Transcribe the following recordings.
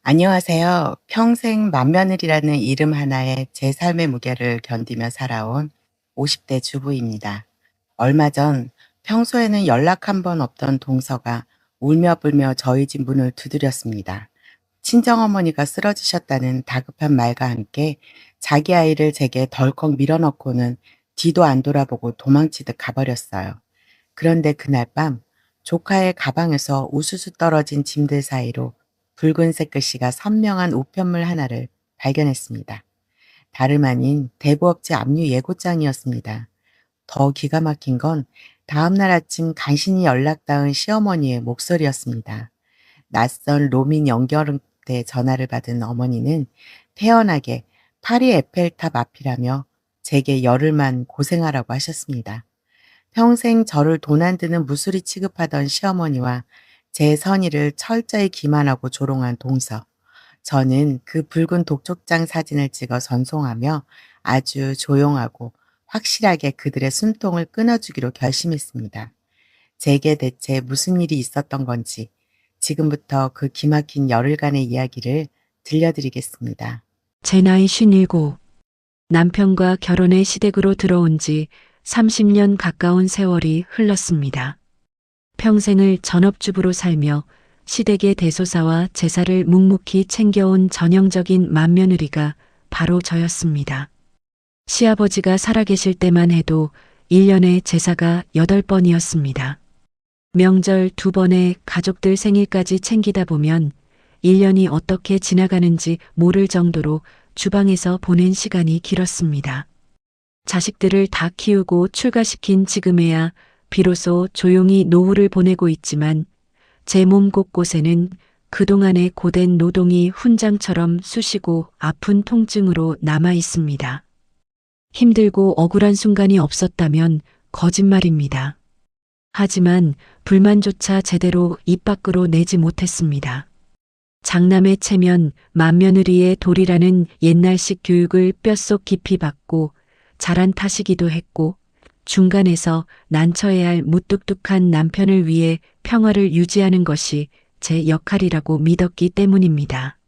안녕하세요. 평생 맏며느리라는 이름 하나에 제 삶의 무게를 견디며 살아온 50대 주부입니다. 얼마 전 평소에는 연락 한 번 없던 동서가 울며 불며 저희 집 문을 두드렸습니다. 친정어머니가 쓰러지셨다는 다급한 말과 함께 자기 아이를 제게 덜컥 밀어넣고는 뒤도 안 돌아보고 도망치듯 가버렸어요. 그런데 그날 밤 조카의 가방에서 우수수 떨어진 짐들 사이로 붉은색 글씨가 선명한 우편물 하나를 발견했습니다. 다름 아닌 대부업체 압류 예고장이었습니다. 더 기가 막힌 건 다음날 아침 간신히 연락 닿은 시어머니의 목소리였습니다. 낯선 로밍 연결대 전화를 받은 어머니는 태연하게 파리 에펠탑 앞이라며 제게 열흘만 고생하라고 하셨습니다. 평생 저를 돈 안 드는 무수리 취급하던 시어머니와 제 선의를 철저히 기만하고 조롱한 동서. 저는 그 붉은 독촉장 사진을 찍어 전송하며 아주 조용하고 확실하게 그들의 숨통을 끊어주기로 결심했습니다. 제게 대체 무슨 일이 있었던 건지 지금부터 그 기막힌 열흘간의 이야기를 들려드리겠습니다. 제 나이 57. 남편과 결혼의 시댁으로 들어온 지 30년 가까운 세월이 흘렀습니다. 평생을 전업주부로 살며 시댁의 대소사와 제사를 묵묵히 챙겨온 전형적인 맏며느리가 바로 저였습니다. 시아버지가 살아계실 때만 해도 1년에 제사가 8번이었습니다. 명절 2번에 가족들 생일까지 챙기다 보면 1년이 어떻게 지나가는지 모를 정도로 주방에서 보낸 시간이 길었습니다. 자식들을 다 키우고 출가시킨 지금에야 비로소 조용히 노후를 보내고 있지만 제 몸 곳곳에는 그동안의 고된 노동이 훈장처럼 쑤시고 아픈 통증으로 남아 있습니다. 힘들고 억울한 순간이 없었다면 거짓말입니다. 하지만 불만조차 제대로 입 밖으로 내지 못했습니다. 장남의 체면, 맏며느리의 도리라는 옛날식 교육을 뼛속 깊이 받고 자란 탓이기도 했고 중간에서 난처해야 할 무뚝뚝한 남편을 위해 평화를 유지하는 것이 제 역할이라고 믿었기 때문입니다.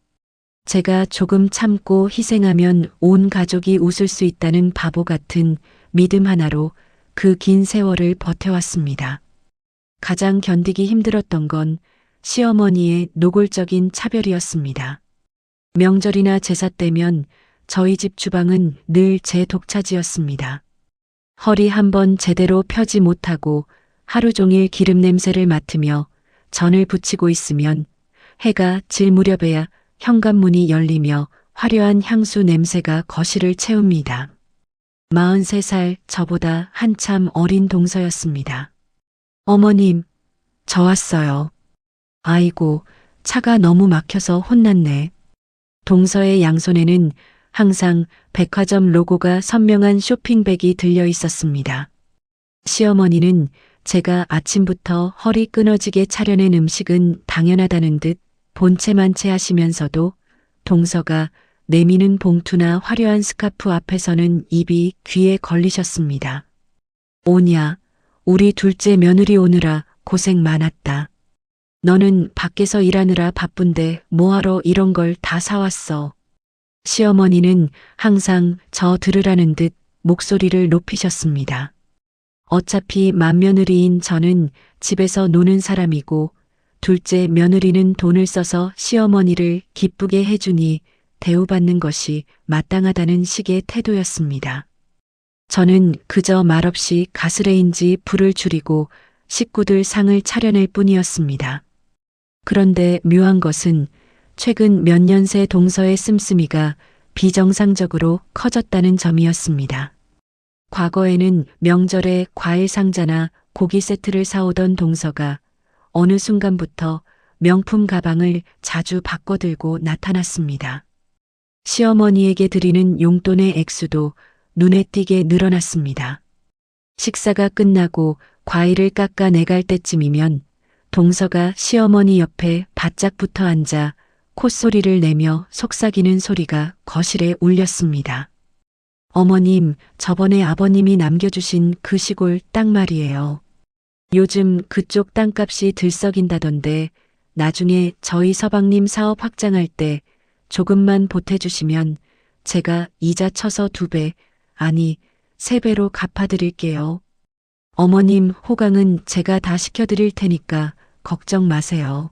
제가 조금 참고 희생하면 온 가족이 웃을 수 있다는 바보 같은 믿음 하나로 그 긴 세월을 버텨왔습니다. 가장 견디기 힘들었던 건 시어머니의 노골적인 차별이었습니다. 명절이나 제사 때면 저희 집 주방은 늘 제 독차지였습니다. 허리 한번 제대로 펴지 못하고 하루 종일 기름 냄새를 맡으며 전을 부치고 있으면 해가 질 무렵에야 현관문이 열리며 화려한 향수 냄새가 거실을 채웁니다. 43살 저보다 한참 어린 동서였습니다. 어머님, 저 왔어요. 아이고, 차가 너무 막혀서 혼났네. 동서의 양손에는 항상 백화점 로고가 선명한 쇼핑백이 들려 있었습니다. 시어머니는 제가 아침부터 허리 끊어지게 차려낸 음식은 당연하다는 듯 본체만체 하시면서도 동서가 내미는 봉투나 화려한 스카프 앞에서는 입이 귀에 걸리셨습니다. 오냐, 우리 둘째 며느리 오느라 고생 많았다. 너는 밖에서 일하느라 바쁜데 뭐하러 이런 걸 다 사왔어. 시어머니는 항상 저 들으라는 듯 목소리를 높이셨습니다. 어차피 맏며느리인 저는 집에서 노는 사람이고 둘째 며느리는 돈을 써서 시어머니를 기쁘게 해주니 대우받는 것이 마땅하다는 식의 태도였습니다. 저는 그저 말없이 가스레인지 불을 줄이고 식구들 상을 차려낼 뿐이었습니다. 그런데 묘한 것은 최근 몇 년 새 동서의 씀씀이가 비정상적으로 커졌다는 점이었습니다. 과거에는 명절에 과일 상자나 고기 세트를 사오던 동서가 어느 순간부터 명품 가방을 자주 바꿔 들고 나타났습니다. 시어머니에게 드리는 용돈의 액수도 눈에 띄게 늘어났습니다. 식사가 끝나고 과일을 깎아 내갈 때쯤이면 동서가 시어머니 옆에 바짝 붙어 앉아 콧소리를 내며 속삭이는 소리가 거실에 울렸습니다. 어머님, 저번에 아버님이 남겨주신 그 시골 땅 말이에요. 요즘 그쪽 땅값이 들썩인다던데 나중에 저희 서방님 사업 확장할 때 조금만 보태주시면 제가 이자 쳐서 2배, 아니 3배로 갚아드릴게요. 어머님 호강은 제가 다 시켜드릴 테니까 걱정 마세요.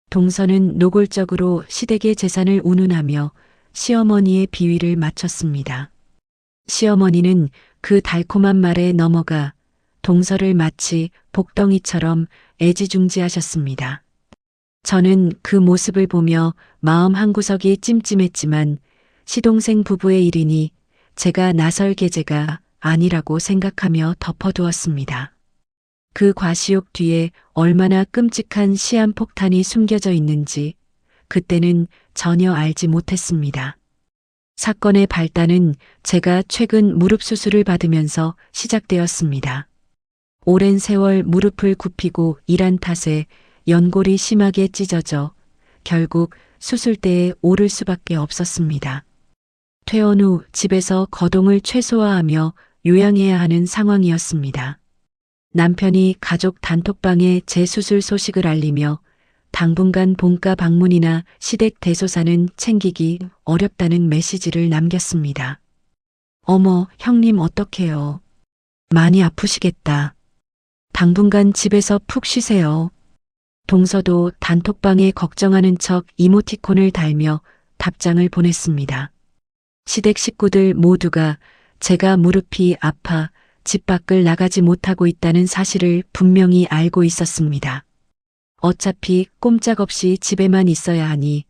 동서는 노골적으로 시댁의 재산을 운운하며 시어머니의 비위를 맞췄습니다. 시어머니는 그 달콤한 말에 넘어가 동서를 마치 복덩이처럼 애지중지하셨습니다. 저는 그 모습을 보며 마음 한구석이 찜찜했지만 시동생 부부의 일이니 제가 나설 계제가 아니라고 생각하며 덮어두었습니다. 그 과시욕 뒤에 얼마나 끔찍한 시한폭탄이 숨겨져 있는지 그때는 전혀 알지 못했습니다. 사건의 발단은 제가 최근 무릎 수술을 받으면서 시작되었습니다. 오랜 세월 무릎을 굽히고 일한 탓에 연골이 심하게 찢어져 결국 수술대에 오를 수밖에 없었습니다. 퇴원 후 집에서 거동을 최소화하며 요양해야 하는 상황이었습니다. 남편이 가족 단톡방에 제 수술 소식을 알리며 당분간 본가 방문이나 시댁 대소사는 챙기기 어렵다는 메시지를 남겼습니다. 어머, 형님 어떡해요? 많이 아프시겠다. 당분간 집에서 푹 쉬세요. 동서도 단톡방에 걱정하는 척 이모티콘을 달며 답장을 보냈습니다. 시댁 식구들 모두가 제가 무릎이 아파 집 밖을 나가지 못하고 있다는 사실을 분명히 알고 있었습니다. 어차피 꼼짝없이 집에만 있어야 하니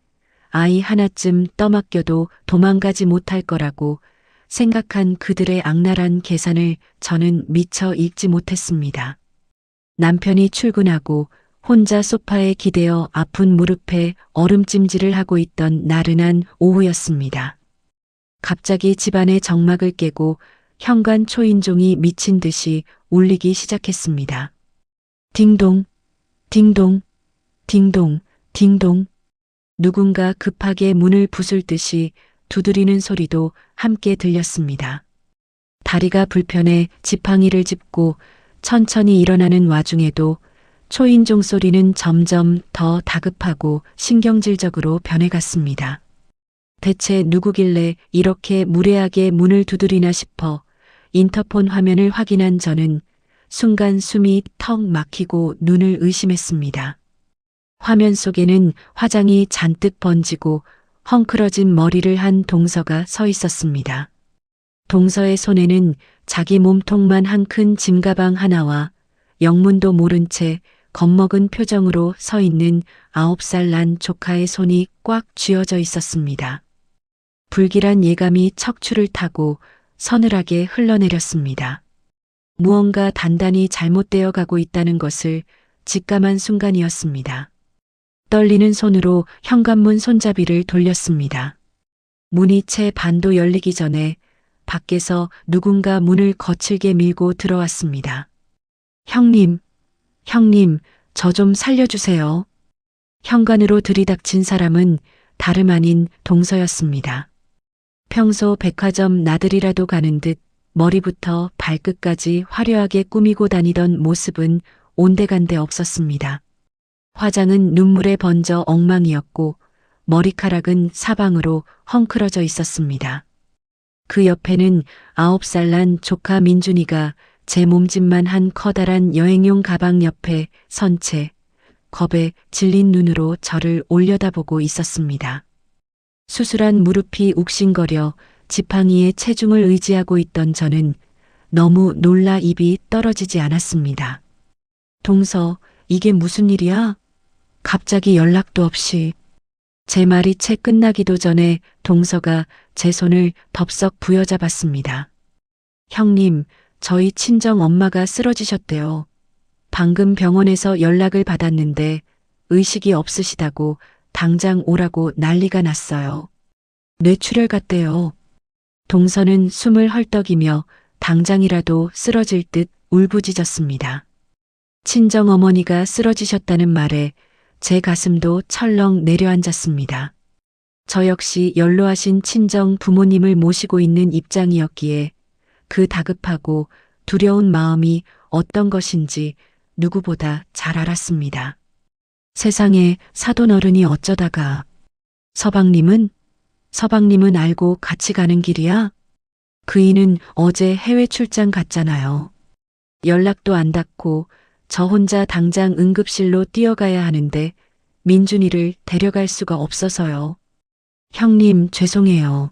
아이 하나쯤 떠맡겨도 도망가지 못할 거라고 생각한 그들의 악랄한 계산을 저는 미처 읽지 못했습니다. 남편이 출근하고 혼자 소파에 기대어 아픈 무릎에 얼음찜질을 하고 있던 나른한 오후였습니다. 갑자기 집안의 정막을 깨고 현관 초인종이 미친 듯이 울리기 시작했습니다. 딩동, 딩동, 딩동, 딩동. 누군가 급하게 문을 부술 듯이 두드리는 소리도 함께 들렸습니다. 다리가 불편해 지팡이를 짚고 천천히 일어나는 와중에도 초인종 소리는 점점 더 다급하고 신경질적으로 변해갔습니다. 대체 누구길래 이렇게 무례하게 문을 두드리나 싶어 인터폰 화면을 확인한 저는 순간 숨이 턱 막히고 눈을 의심했습니다. 화면 속에는 화장이 잔뜩 번지고 헝클어진 머리를 한 동서가 서 있었습니다. 동서의 손에는 자기 몸통만 한 큰 짐가방 하나와 영문도 모른 채 겁먹은 표정으로 서 있는 9살 난 조카의 손이 꽉 쥐어져 있었습니다. 불길한 예감이 척추를 타고 서늘하게 흘러내렸습니다. 무언가 단단히 잘못되어 가고 있다는 것을 직감한 순간이었습니다. 떨리는 손으로 현관문 손잡이를 돌렸습니다. 문이 채 반도 열리기 전에 밖에서 누군가 문을 거칠게 밀고 들어왔습니다. 형님, 형님, 저 좀 살려주세요. 현관으로 들이닥친 사람은 다름 아닌 동서였습니다. 평소 백화점 나들이라도 가는 듯 머리부터 발끝까지 화려하게 꾸미고 다니던 모습은 온데간데 없었습니다. 화장은 눈물에 번져 엉망이었고 머리카락은 사방으로 헝클어져 있었습니다. 그 옆에는 9살 난 조카 민준이가 제 몸집만 한 커다란 여행용 가방 옆에 선 채 겁에 질린 눈으로 저를 올려다보고 있었습니다. 수술한 무릎이 욱신거려 지팡이에 체중을 의지하고 있던 저는 너무 놀라 입이 떨어지지 않았습니다. 동서, 이게 무슨 일이야? 갑자기 연락도 없이. 제 말이 채 끝나기도 전에 동서가 제 손을 덥석 부여잡았습니다. 형님, 저희 친정 엄마가 쓰러지셨대요. 방금 병원에서 연락을 받았는데 의식이 없으시다고 당장 오라고 난리가 났어요. 뇌출혈 같대요. 동서는 숨을 헐떡이며 당장이라도 쓰러질 듯 울부짖었습니다. 친정어머니가 쓰러지셨다는 말에 제 가슴도 철렁 내려앉았습니다. 저 역시 연로하신 친정 부모님을 모시고 있는 입장이었기에 그 다급하고 두려운 마음이 어떤 것인지 누구보다 잘 알았습니다. 세상에 사돈어른이 어쩌다가. 서방님은 알고 같이 가는 길이야? 그이는 어제 해외 출장 갔잖아요. 연락도 안 닿고 저 혼자 당장 응급실로 뛰어가야 하는데 민준이를 데려갈 수가 없어서요. 형님, 죄송해요.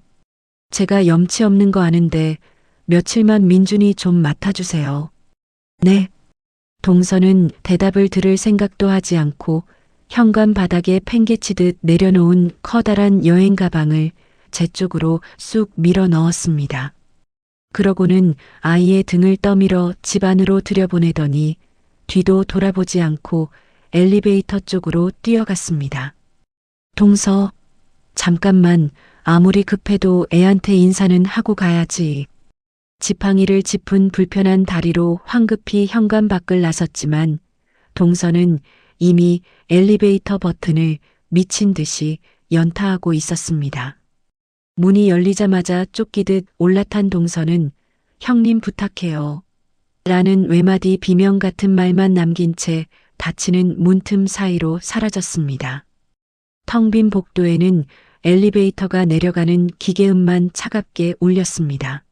제가 염치 없는 거 아는데 며칠만 민준이 좀 맡아주세요. 네. 동서는 대답을 들을 생각도 하지 않고 현관 바닥에 팽개치듯 내려놓은 커다란 여행 가방을 제 쪽으로 쑥 밀어 넣었습니다. 그러고는 아이의 등을 떠밀어 집 안으로 들여보내더니 뒤도 돌아보지 않고 엘리베이터 쪽으로 뛰어갔습니다. 동서, 잠깐만, 아무리 급해도 애한테 인사는 하고 가야지. 지팡이를 짚은 불편한 다리로 황급히 현관 밖을 나섰지만 동서는 이미 엘리베이터 버튼을 미친 듯이 연타하고 있었습니다. 문이 열리자마자 쫓기듯 올라탄 동서는 형님 부탁해요. 라는 외마디 비명 같은 말만 남긴 채 닫히는 문틈 사이로 사라졌습니다. 텅 빈 복도에는 엘리베이터가 내려가는 기계음만 차갑게 울렸습니다.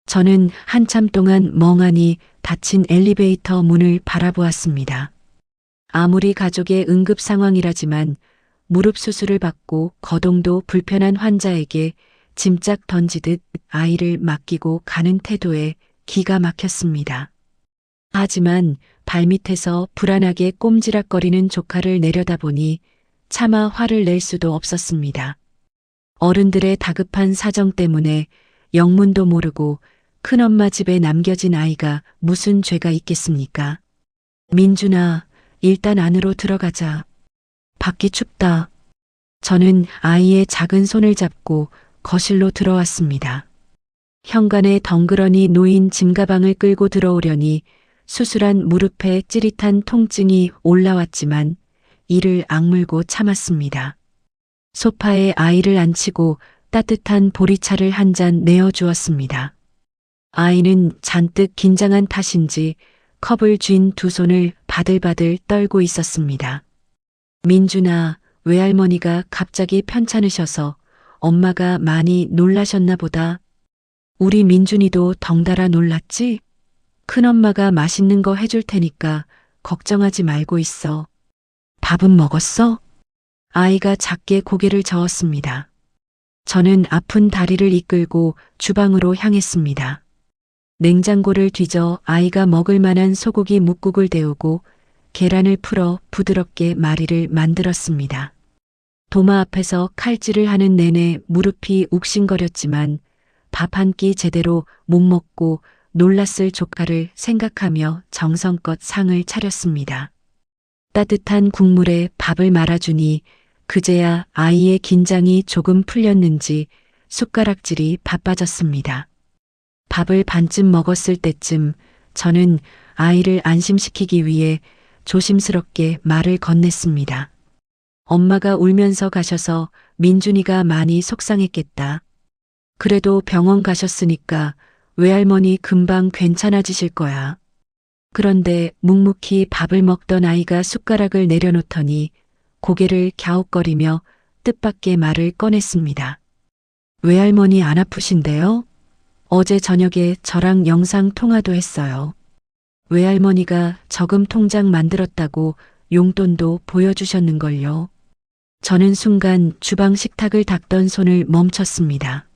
저는 한참 동안 멍하니 닫힌 엘리베이터 문을 바라보았습니다. 아무리 가족의 응급 상황이라지만 무릎 수술을 받고 거동도 불편한 환자에게 짐짝 던지듯 아이를 맡기고 가는 태도에 기가 막혔습니다. 하지만 발밑에서 불안하게 꼼지락거리는 조카를 내려다보니 차마 화를 낼 수도 없었습니다. 어른들의 다급한 사정 때문에 영문도 모르고 큰엄마 집에 남겨진 아이가 무슨 죄가 있겠습니까? 민준아, 일단 안으로 들어가자. 밖이 춥다. 저는 아이의 작은 손을 잡고 거실로 들어왔습니다. 현관에 덩그러니 놓인 짐가방을 끌고 들어오려니 수술한 무릎에 찌릿한 통증이 올라왔지만 이를 악물고 참았습니다. 소파에 아이를 앉히고 따뜻한 보리차를 한 잔 내어주었습니다. 아이는 잔뜩 긴장한 탓인지 컵을 쥔 두 손을 바들바들 떨고 있었습니다. 민준아, 외할머니가 갑자기 편찮으셔서 엄마가 많이 놀라셨나 보다. 우리 민준이도 덩달아 놀랐지? 큰엄마가 맛있는 거 해줄 테니까 걱정하지 말고 있어. 밥은 먹었어? 아이가 작게 고개를 저었습니다. 저는 아픈 다리를 이끌고 주방으로 향했습니다. 냉장고를 뒤져 아이가 먹을 만한 소고기 뭇국을 데우고 계란을 풀어 부드럽게 마리를 만들었습니다. 도마 앞에서 칼질을 하는 내내 무릎이 욱신거렸지만 밥 한 끼 제대로 못 먹고 놀랐을 조카를 생각하며 정성껏 상을 차렸습니다. 따뜻한 국물에 밥을 말아주니 그제야 아이의 긴장이 조금 풀렸는지 숟가락질이 바빠졌습니다. 밥을 반쯤 먹었을 때쯤 저는 아이를 안심시키기 위해 조심스럽게 말을 건넸습니다. 엄마가 울면서 가셔서 민준이가 많이 속상했겠다. 그래도 병원 가셨으니까 외할머니 금방 괜찮아지실 거야. 그런데 묵묵히 밥을 먹던 아이가 숟가락을 내려놓더니 고개를 갸웃거리며 뜻밖의 말을 꺼냈습니다. 외할머니 안 아프신데요? 어제 저녁에 저랑 영상 통화도 했어요. 외할머니가 저금 통장 만들었다고 용돈도 보여주셨는걸요. 저는 순간 주방 식탁을 닦던 손을 멈췄습니다.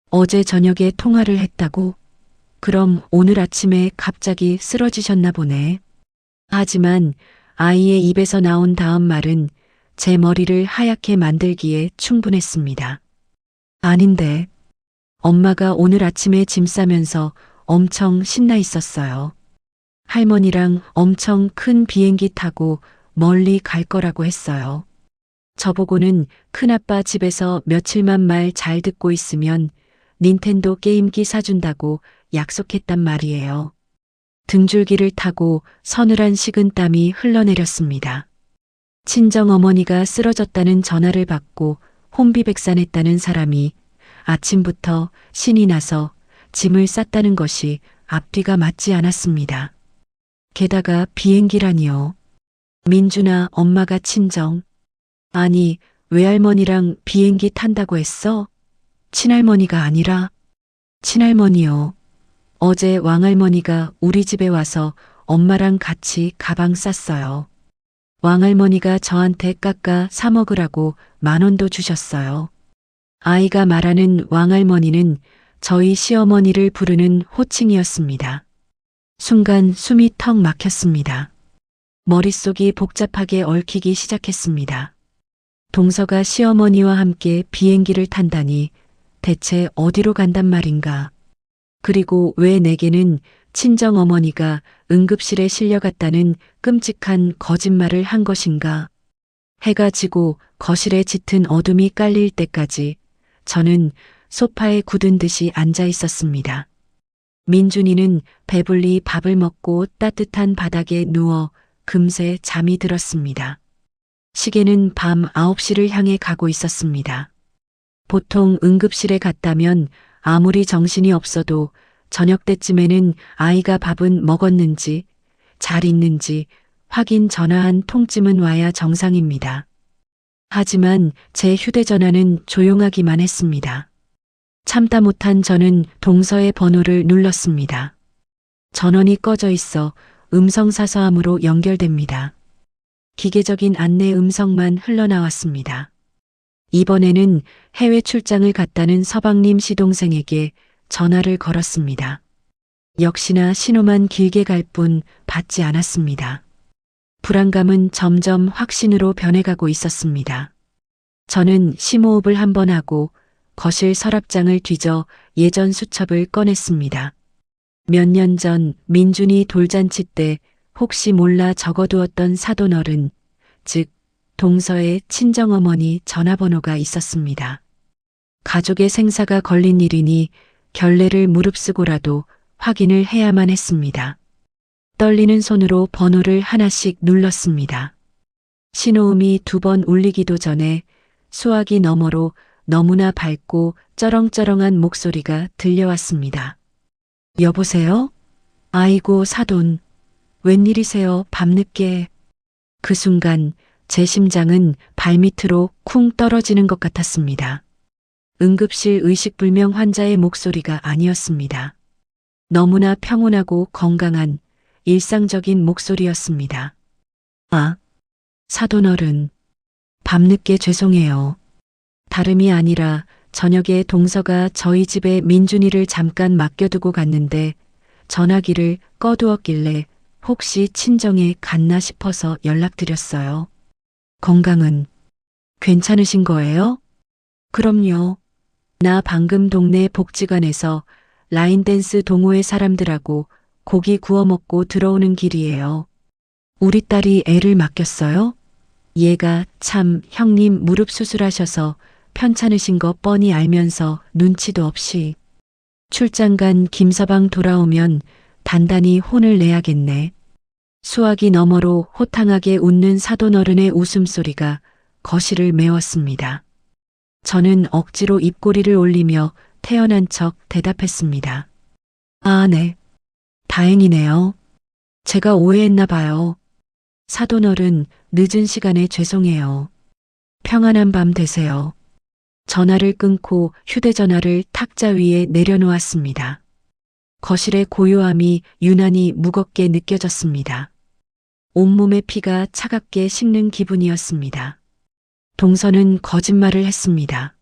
어제 저녁에 통화를 했다고? 그럼 오늘 아침에 갑자기 쓰러지셨나 보네. 하지만 아이의 입에서 나온 다음 말은 제 머리를 하얗게 만들기에 충분했습니다. 아닌데. 엄마가 오늘 아침에 짐 싸면서 엄청 신나 있었어요. 할머니랑 엄청 큰 비행기 타고 멀리 갈 거라고 했어요. 저보고는 큰아빠 집에서 며칠만 말 잘 듣고 있으면 닌텐도 게임기 사준다고 약속했단 말이에요. 등줄기를 타고 서늘한 식은땀이 흘러내렸습니다. 친정어머니가 쓰러졌다는 전화를 받고 혼비백산했다는 사람이 아침부터 신이 나서 짐을 쌌다는 것이 앞뒤가 맞지 않았습니다. 게다가 비행기라니요. 민준아, 엄마가 친정. 아니, 외할머니랑 비행기 탄다고 했어? 친할머니가 아니라? 친할머니요. 어제 왕할머니가 우리 집에 와서 엄마랑 같이 가방 쌌어요. 왕할머니가 저한테 깎아 사 먹으라고 10,000원도 주셨어요. 아이가 말하는 왕할머니는 저희 시어머니를 부르는 호칭이었습니다. 순간 숨이 턱 막혔습니다. 머릿속이 복잡하게 얽히기 시작했습니다. 동서가 시어머니와 함께 비행기를 탄다니 대체 어디로 간단 말인가? 그리고 왜 내게는 친정어머니가 응급실에 실려갔다는 끔찍한 거짓말을 한 것인가? 해가 지고 거실에 짙은 어둠이 깔릴 때까지 저는 소파에 굳은 듯이 앉아 있었습니다. 민준이는 배불리 밥을 먹고 따뜻한 바닥에 누워 금세 잠이 들었습니다. 시계는 밤 9시를 향해 가고 있었습니다. 보통 응급실에 갔다면 아무리 정신이 없어도 저녁 때쯤에는 아이가 밥은 먹었는지 잘 있는지 확인 전화 한 통쯤은 와야 정상입니다. 하지만 제 휴대전화는 조용하기만 했습니다. 참다 못한 저는 동서의 번호를 눌렀습니다. 전원이 꺼져 있어 음성사서함으로 연결됩니다. 기계적인 안내 음성만 흘러나왔습니다. 이번에는 해외 출장을 갔다는 서방님 시동생에게 전화를 걸었습니다. 역시나 신호만 길게 갈 뿐 받지 않았습니다. 불안감은 점점 확신으로 변해가고 있었습니다. 저는 심호흡을 한번 하고 거실 서랍장을 뒤져 예전 수첩을 꺼냈습니다. 몇 년 전 민준이 돌잔치 때 혹시 몰라 적어두었던 사돈어른, 즉 동서의 친정어머니 전화번호가 있었습니다. 가족의 생사가 걸린 일이니 결례를 무릅쓰고라도 확인을 해야만 했습니다. 떨리는 손으로 번호를 하나씩 눌렀습니다. 신호음이 2번 울리기도 전에 수화기 너머로 너무나 밝고 쩌렁쩌렁한 목소리가 들려왔습니다. 여보세요? 아이고 사돈. 웬일이세요 밤늦게. 그 순간 제 심장은 발밑으로 쿵 떨어지는 것 같았습니다. 응급실 의식불명 환자의 목소리가 아니었습니다. 너무나 평온하고 건강한 일상적인 목소리였습니다. 아, 사돈어른. 밤늦게 죄송해요. 다름이 아니라 저녁에 동서가 저희 집에 민준이를 잠깐 맡겨두고 갔는데 전화기를 꺼두었길래 혹시 친정에 갔나 싶어서 연락드렸어요. 건강은 괜찮으신 거예요? 그럼요. 나 방금 동네 복지관에서 라인댄스 동호회 사람들하고 고기 구워 먹고 들어오는 길이에요. 우리 딸이 애를 맡겼어요? 얘가 참 형님 무릎 수술하셔서 편찮으신 거 뻔히 알면서 눈치도 없이. 출장 간 김서방 돌아오면 단단히 혼을 내야겠네. 수화기 너머로 호탕하게 웃는 사돈어른의 웃음소리가 거실을 메웠습니다. 저는 억지로 입꼬리를 올리며 태연한 척 대답했습니다. 아, 네. 다행이네요. 제가 오해했나 봐요. 사돈어른, 늦은 시간에 죄송해요. 평안한 밤 되세요. 전화를 끊고 휴대전화를 탁자 위에 내려놓았습니다. 거실의 고요함이 유난히 무겁게 느껴졌습니다. 온몸의 피가 차갑게 식는 기분이었습니다. 동서는 거짓말을 했습니다.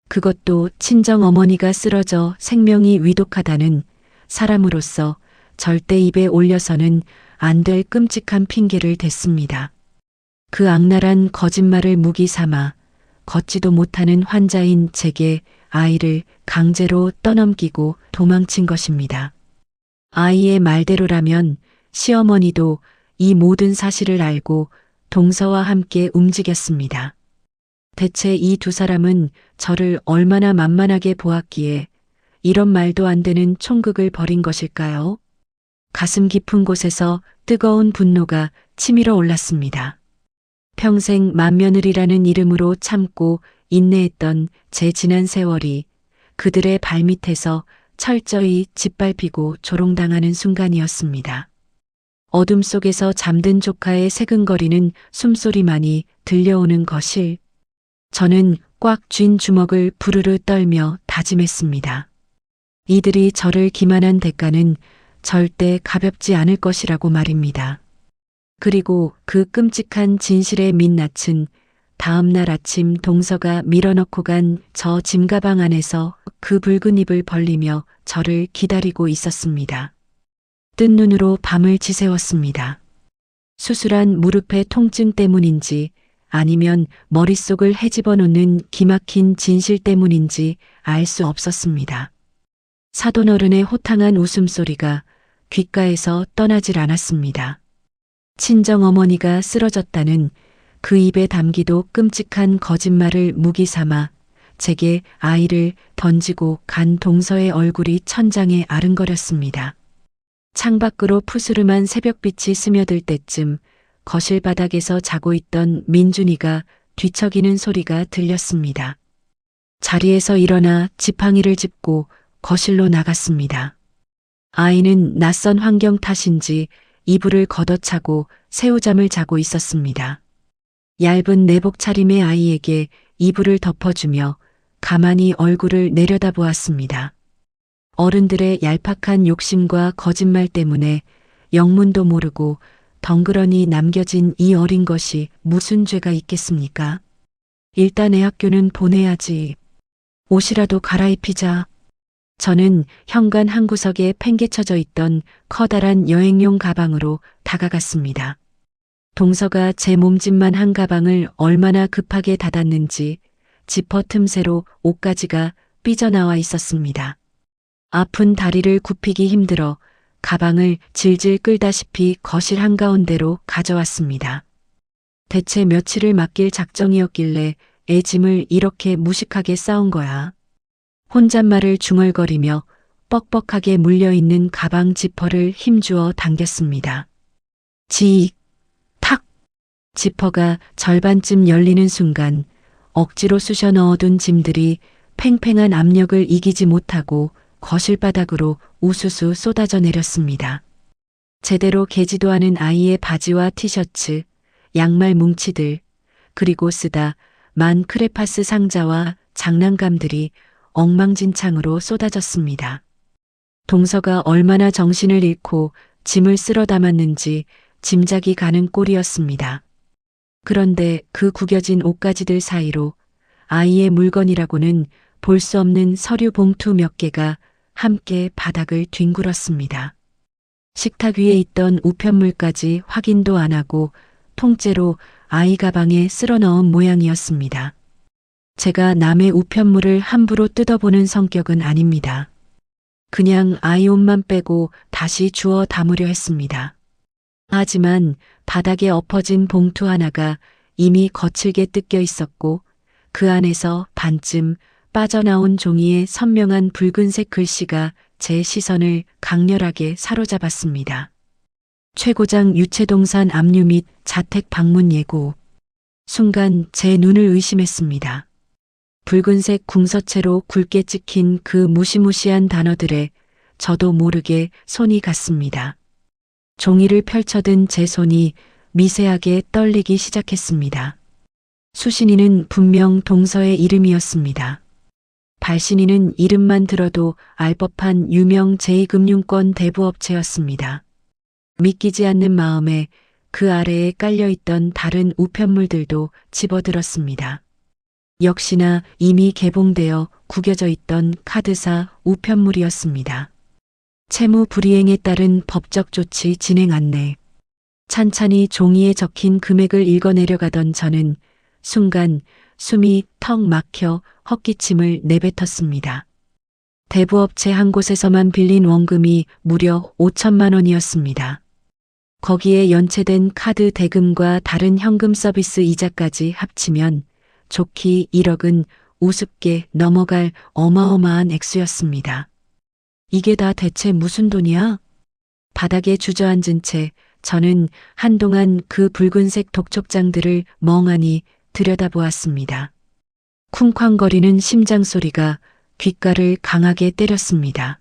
그것도 친정 어머니가 쓰러져 생명이 위독하다는 사람으로서 절대 입에 올려서는 안 될 끔찍한 핑계를 댔습니다. 그 악랄한 거짓말을 무기 삼아 걷지도 못하는 환자인 제게 아이를 강제로 떠넘기고 도망친 것입니다. 아이의 말대로라면 시어머니도 이 모든 사실을 알고 동서와 함께 움직였습니다. 대체 이 두 사람은 저를 얼마나 만만하게 보았기에 이런 말도 안 되는 총극을 벌인 것일까요? 가슴 깊은 곳에서 뜨거운 분노가 치밀어 올랐습니다. 평생 맏며느리라는 이름으로 참고 인내했던 제 지난 세월이 그들의 발밑에서 철저히 짓밟히고 조롱당하는 순간이었습니다. 어둠 속에서 잠든 조카의 새근거리는 숨소리만이 들려오는 거실. 저는 꽉 쥔 주먹을 부르르 떨며 다짐했습니다. 이들이 저를 기만한 대가는 절대 가볍지 않을 것이라고 말입니다. 그리고 그 끔찍한 진실의 민낯은 다음 날 아침 동서가 밀어넣고 간 저 짐가방 안에서 그 붉은 입을 벌리며 저를 기다리고 있었습니다. 뜬 눈으로 밤을 지새웠습니다. 수술한 무릎의 통증 때문인지 아니면 머릿속을 헤집어 놓는 기막힌 진실 때문인지 알 수 없었습니다. 사돈어른의 호탕한 웃음소리가 귓가에서 떠나질 않았습니다. 친정어머니가 쓰러졌다는 그 입에 담기도 끔찍한 거짓말을 무기 삼아 제게 아이를 던지고 간 동서의 얼굴이 천장에 아른거렸습니다. 창밖으로 푸스름한 새벽빛이 스며들 때쯤 거실 바닥에서 자고 있던 민준이가 뒤척이는 소리가 들렸습니다. 자리에서 일어나 지팡이를 짚고 거실로 나갔습니다. 아이는 낯선 환경 탓인지 이불을 걷어차고 새우잠을 자고 있었습니다. 얇은 내복 차림의 아이에게 이불을 덮어주며 가만히 얼굴을 내려다보았습니다. 어른들의 얄팍한 욕심과 거짓말 때문에 영문도 모르고 덩그러니 남겨진 이 어린 것이 무슨 죄가 있겠습니까? 일단 애 학교는 보내야지. 옷이라도 갈아입히자. 저는 현관 한 구석에 팽개쳐져 있던 커다란 여행용 가방으로 다가갔습니다. 동서가 제 몸짓만 한 가방을 얼마나 급하게 닫았는지 지퍼 틈새로 옷가지가 삐져나와 있었습니다. 아픈 다리를 굽히기 힘들어 가방을 질질 끌다시피 거실 한가운데로 가져왔습니다. 대체 며칠을 맡길 작정이었길래 애 짐을 이렇게 무식하게 싸운 거야. 혼잣말을 중얼거리며 뻑뻑하게 물려있는 가방 지퍼를 힘주어 당겼습니다. 지익, 탁! 지퍼가 절반쯤 열리는 순간 억지로 쑤셔 넣어둔 짐들이 팽팽한 압력을 이기지 못하고 거실 바닥으로 우수수 쏟아져 내렸습니다. 제대로 개지도 않은 아이의 바지와 티셔츠, 양말 뭉치들, 그리고 쓰다 만 크레파스 상자와 장난감들이 엉망진창으로 쏟아졌습니다. 동서가 얼마나 정신을 잃고 짐을 쓸어 담았는지 짐작이 가는 꼴이었습니다. 그런데 그 구겨진 옷가지들 사이로 아이의 물건이라고는 볼 수 없는 서류 봉투 몇 개가 함께 바닥을 뒹굴었습니다. 식탁 위에 있던 우편물까지 확인도 안 하고 통째로 아이 가방에 쓸어 넣은 모양이었습니다. 제가 남의 우편물을 함부로 뜯어보는 성격은 아닙니다. 그냥 아이 옷만 빼고 다시 주워 담으려 했습니다. 하지만 바닥에 엎어진 봉투 하나가 이미 거칠게 뜯겨 있었고 그 안에서 반쯤 빠져나온 종이에 선명한 붉은색 글씨가 제 시선을 강렬하게 사로잡았습니다. 최고장 유채동산 압류 및 자택 방문 예고. 순간 제 눈을 의심했습니다. 붉은색 궁서체로 굵게 찍힌 그 무시무시한 단어들에 저도 모르게 손이 갔습니다. 종이를 펼쳐든 제 손이 미세하게 떨리기 시작했습니다. 수신이는 분명 동서의 이름이었습니다. 발신이는 이름만 들어도 알 법한 유명 제2금융권 대부업체였습니다. 믿기지 않는 마음에 그 아래에 깔려있던 다른 우편물들도 집어들었습니다. 역시나 이미 개봉되어 구겨져 있던 카드사 우편물이었습니다. 채무 불이행에 따른 법적 조치 진행 안내. 찬찬히 종이에 적힌 금액을 읽어내려가던 저는 순간 숨이 턱 막혀 헛기침을 내뱉었습니다. 대부업체 한 곳에서만 빌린 원금이 무려 5천만 원이었습니다. 거기에 연체된 카드 대금과 다른 현금 서비스 이자까지 합치면 좋기 1억은 우습게 넘어갈 어마어마한 액수였습니다. 이게 다 대체 무슨 돈이야? 바닥에 주저앉은 채 저는 한동안 그 붉은색 독촉장들을 멍하니 들여다보았습니다. 쿵쾅거리는 심장 소리가 귓가를 강하게 때렸습니다.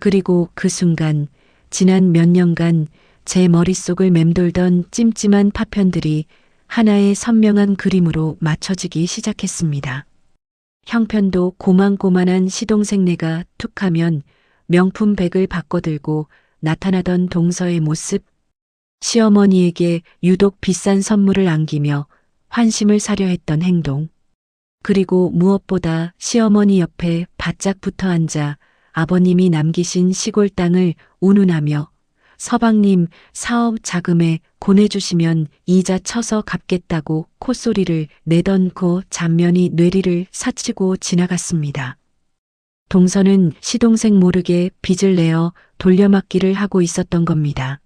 그리고 그 순간 지난 몇 년간 제 머릿속을 맴돌던 찜찜한 파편들이 하나의 선명한 그림으로 맞춰지기 시작했습니다. 형편도 고만고만한 시동생네가 툭하면 명품 백을 바꿔들고 나타나던 동서의 모습, 시어머니에게 유독 비싼 선물을 안기며 환심을 사려 했던 행동, 그리고 무엇보다 시어머니 옆에 바짝 붙어 앉아 아버님이 남기신 시골 땅을 운운하며 서방님 사업 자금에 보내주시면 이자 쳐서 갚겠다고 콧소리를 내던 그 장면이 뇌리를 사치고 지나갔습니다. 동서는 시동생 모르게 빚을 내어 돌려막기를 하고 있었던 겁니다.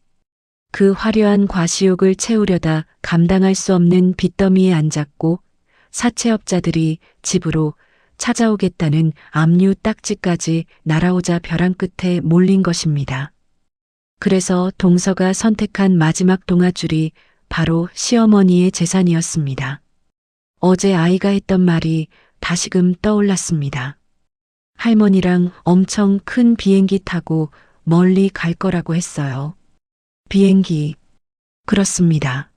그 화려한 과시욕을 채우려다 감당할 수 없는 빚더미에 앉았고 사채업자들이 집으로 찾아오겠다는 압류 딱지까지 날아오자 벼랑 끝에 몰린 것입니다. 그래서 동서가 선택한 마지막 동아줄이 바로 시어머니의 재산이었습니다. 어제 아이가 했던 말이 다시금 떠올랐습니다. 할머니랑 엄청 큰 비행기 타고 멀리 갈 거라고 했어요. 비행기. 그렇습니다.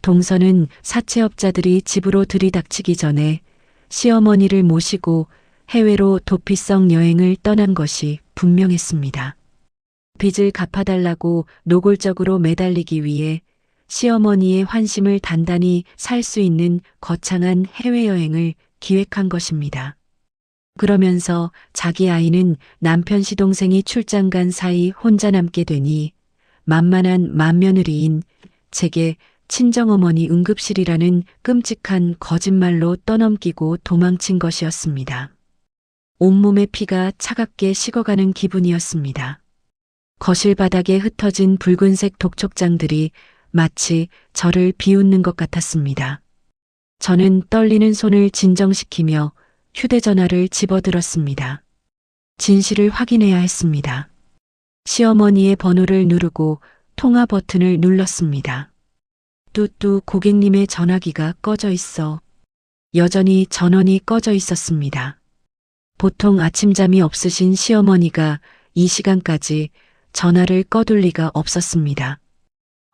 동서는 사채업자들이 집으로 들이닥치기 전에 시어머니를 모시고 해외로 도피성 여행을 떠난 것이 분명했습니다. 빚을 갚아달라고 노골적으로 매달리기 위해 시어머니의 환심을 단단히 살 수 있는 거창한 해외여행을 기획한 것입니다. 그러면서 자기 아이는 남편 시동생이 출장 간 사이 혼자 남게 되니 만만한 맏며느리인 제게 친정어머니 응급실이라는 끔찍한 거짓말로 떠넘기고 도망친 것이었습니다. 온몸의 피가 차갑게 식어가는 기분이었습니다. 거실 바닥에 흩어진 붉은색 독촉장들이 마치 저를 비웃는 것 같았습니다. 저는 떨리는 손을 진정시키며 휴대전화를 집어들었습니다. 진실을 확인해야 했습니다. 시어머니의 번호를 누르고 통화 버튼을 눌렀습니다. 뚜뚜 고객님의 전화기가 꺼져 있어. 여전히 전원이 꺼져 있었습니다. 보통 아침잠이 없으신 시어머니가 이 시간까지 전화를 꺼둘 리가 없었습니다.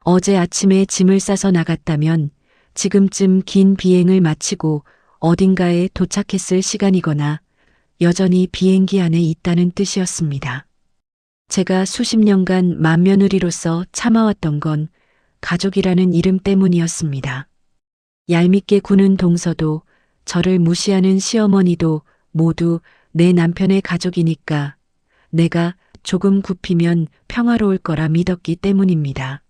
어제 아침에 짐을 싸서 나갔다면 지금쯤 긴 비행을 마치고 어딘가에 도착했을 시간이거나 여전히 비행기 안에 있다는 뜻이었습니다. 제가 수십 년간 맏며느리로서 참아왔던 건 가족이라는 이름 때문이었습니다. 얄밉게 구는 동서도 저를 무시하는 시어머니도 모두 내 남편의 가족이니까 내가 조금 굽히면 평화로울 거라 믿었기 때문입니다.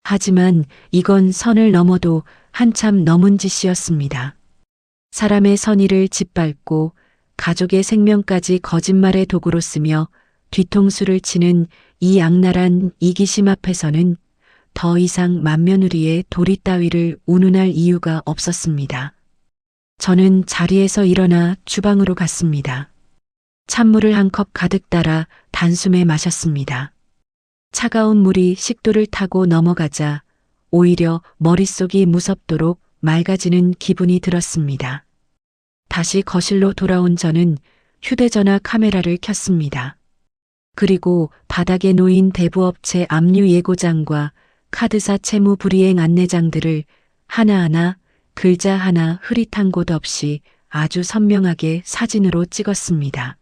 하지만 이건 선을 넘어도 한참 넘은 짓이었습니다. 사람의 선의를 짓밟고 가족의 생명까지 거짓말의 도구로 쓰며 뒤통수를 치는 이 악랄한 이기심 앞에서는 더 이상 맏며느리의 도리 따위를 운운할 이유가 없었습니다. 저는 자리에서 일어나 주방으로 갔습니다. 찬물을 한 컵 가득 따라 단숨에 마셨습니다. 차가운 물이 식도를 타고 넘어가자 오히려 머릿속이 무섭도록 맑아지는 기분이 들었습니다. 다시 거실로 돌아온 저는 휴대전화 카메라를 켰습니다. 그리고 바닥에 놓인 대부업체 압류 예고장과 카드사 채무 불이행 안내장들을 하나하나 글자 하나 흐릿한 곳 없이 아주 선명하게 사진으로 찍었습니다.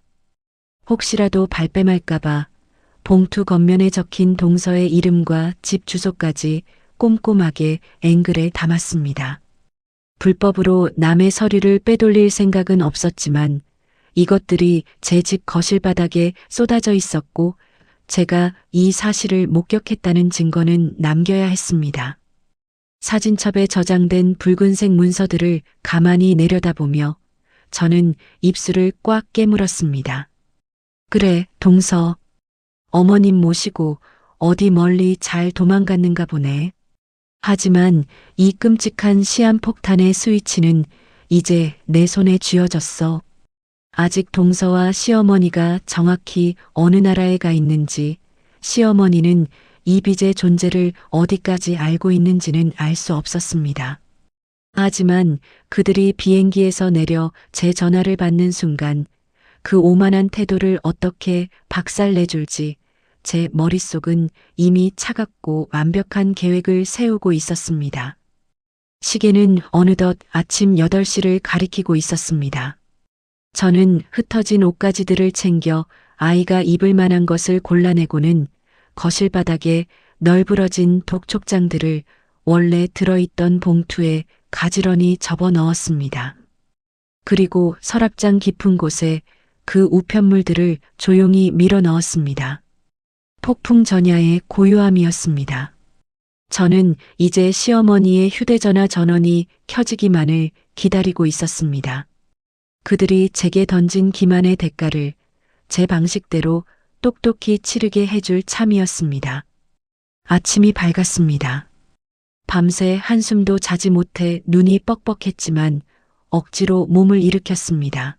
혹시라도 발뺌할까봐 봉투 겉면에 적힌 동서의 이름과 집 주소까지 꼼꼼하게 앵글에 담았습니다. 불법으로 남의 서류를 빼돌릴 생각은 없었지만 이것들이 제 집 거실 바닥에 쏟아져 있었고 제가 이 사실을 목격했다는 증거는 남겨야 했습니다. 사진첩에 저장된 붉은색 문서들을 가만히 내려다보며 저는 입술을 꽉 깨물었습니다. 그래, 동서. 어머님 모시고 어디 멀리 잘 도망갔는가 보네. 하지만 이 끔찍한 시한폭탄의 스위치는 이제 내 손에 쥐어졌어. 아직 동서와 시어머니가 정확히 어느 나라에 가 있는지, 시어머니는 이 빚의 존재를 어디까지 알고 있는지는 알 수 없었습니다. 하지만 그들이 비행기에서 내려 제 전화를 받는 순간 그 오만한 태도를 어떻게 박살내줄지 제 머릿속은 이미 차갑고 완벽한 계획을 세우고 있었습니다. 시계는 어느덧 아침 8시를 가리키고 있었습니다. 저는 흩어진 옷가지들을 챙겨 아이가 입을 만한 것을 골라내고는 거실 바닥에 널브러진 독촉장들을 원래 들어있던 봉투에 가지런히 접어 넣었습니다. 그리고 서랍장 깊은 곳에 그 우편물들을 조용히 밀어 넣었습니다. 폭풍 전야의 고요함이었습니다. 저는 이제 시어머니의 휴대전화 전원이 켜지기만을 기다리고 있었습니다. 그들이 제게 던진 기만의 대가를 제 방식대로 똑똑히 치르게 해줄 참이었습니다. 아침이 밝았습니다. 밤새 한숨도 자지 못해 눈이 뻑뻑했지만 억지로 몸을 일으켰습니다.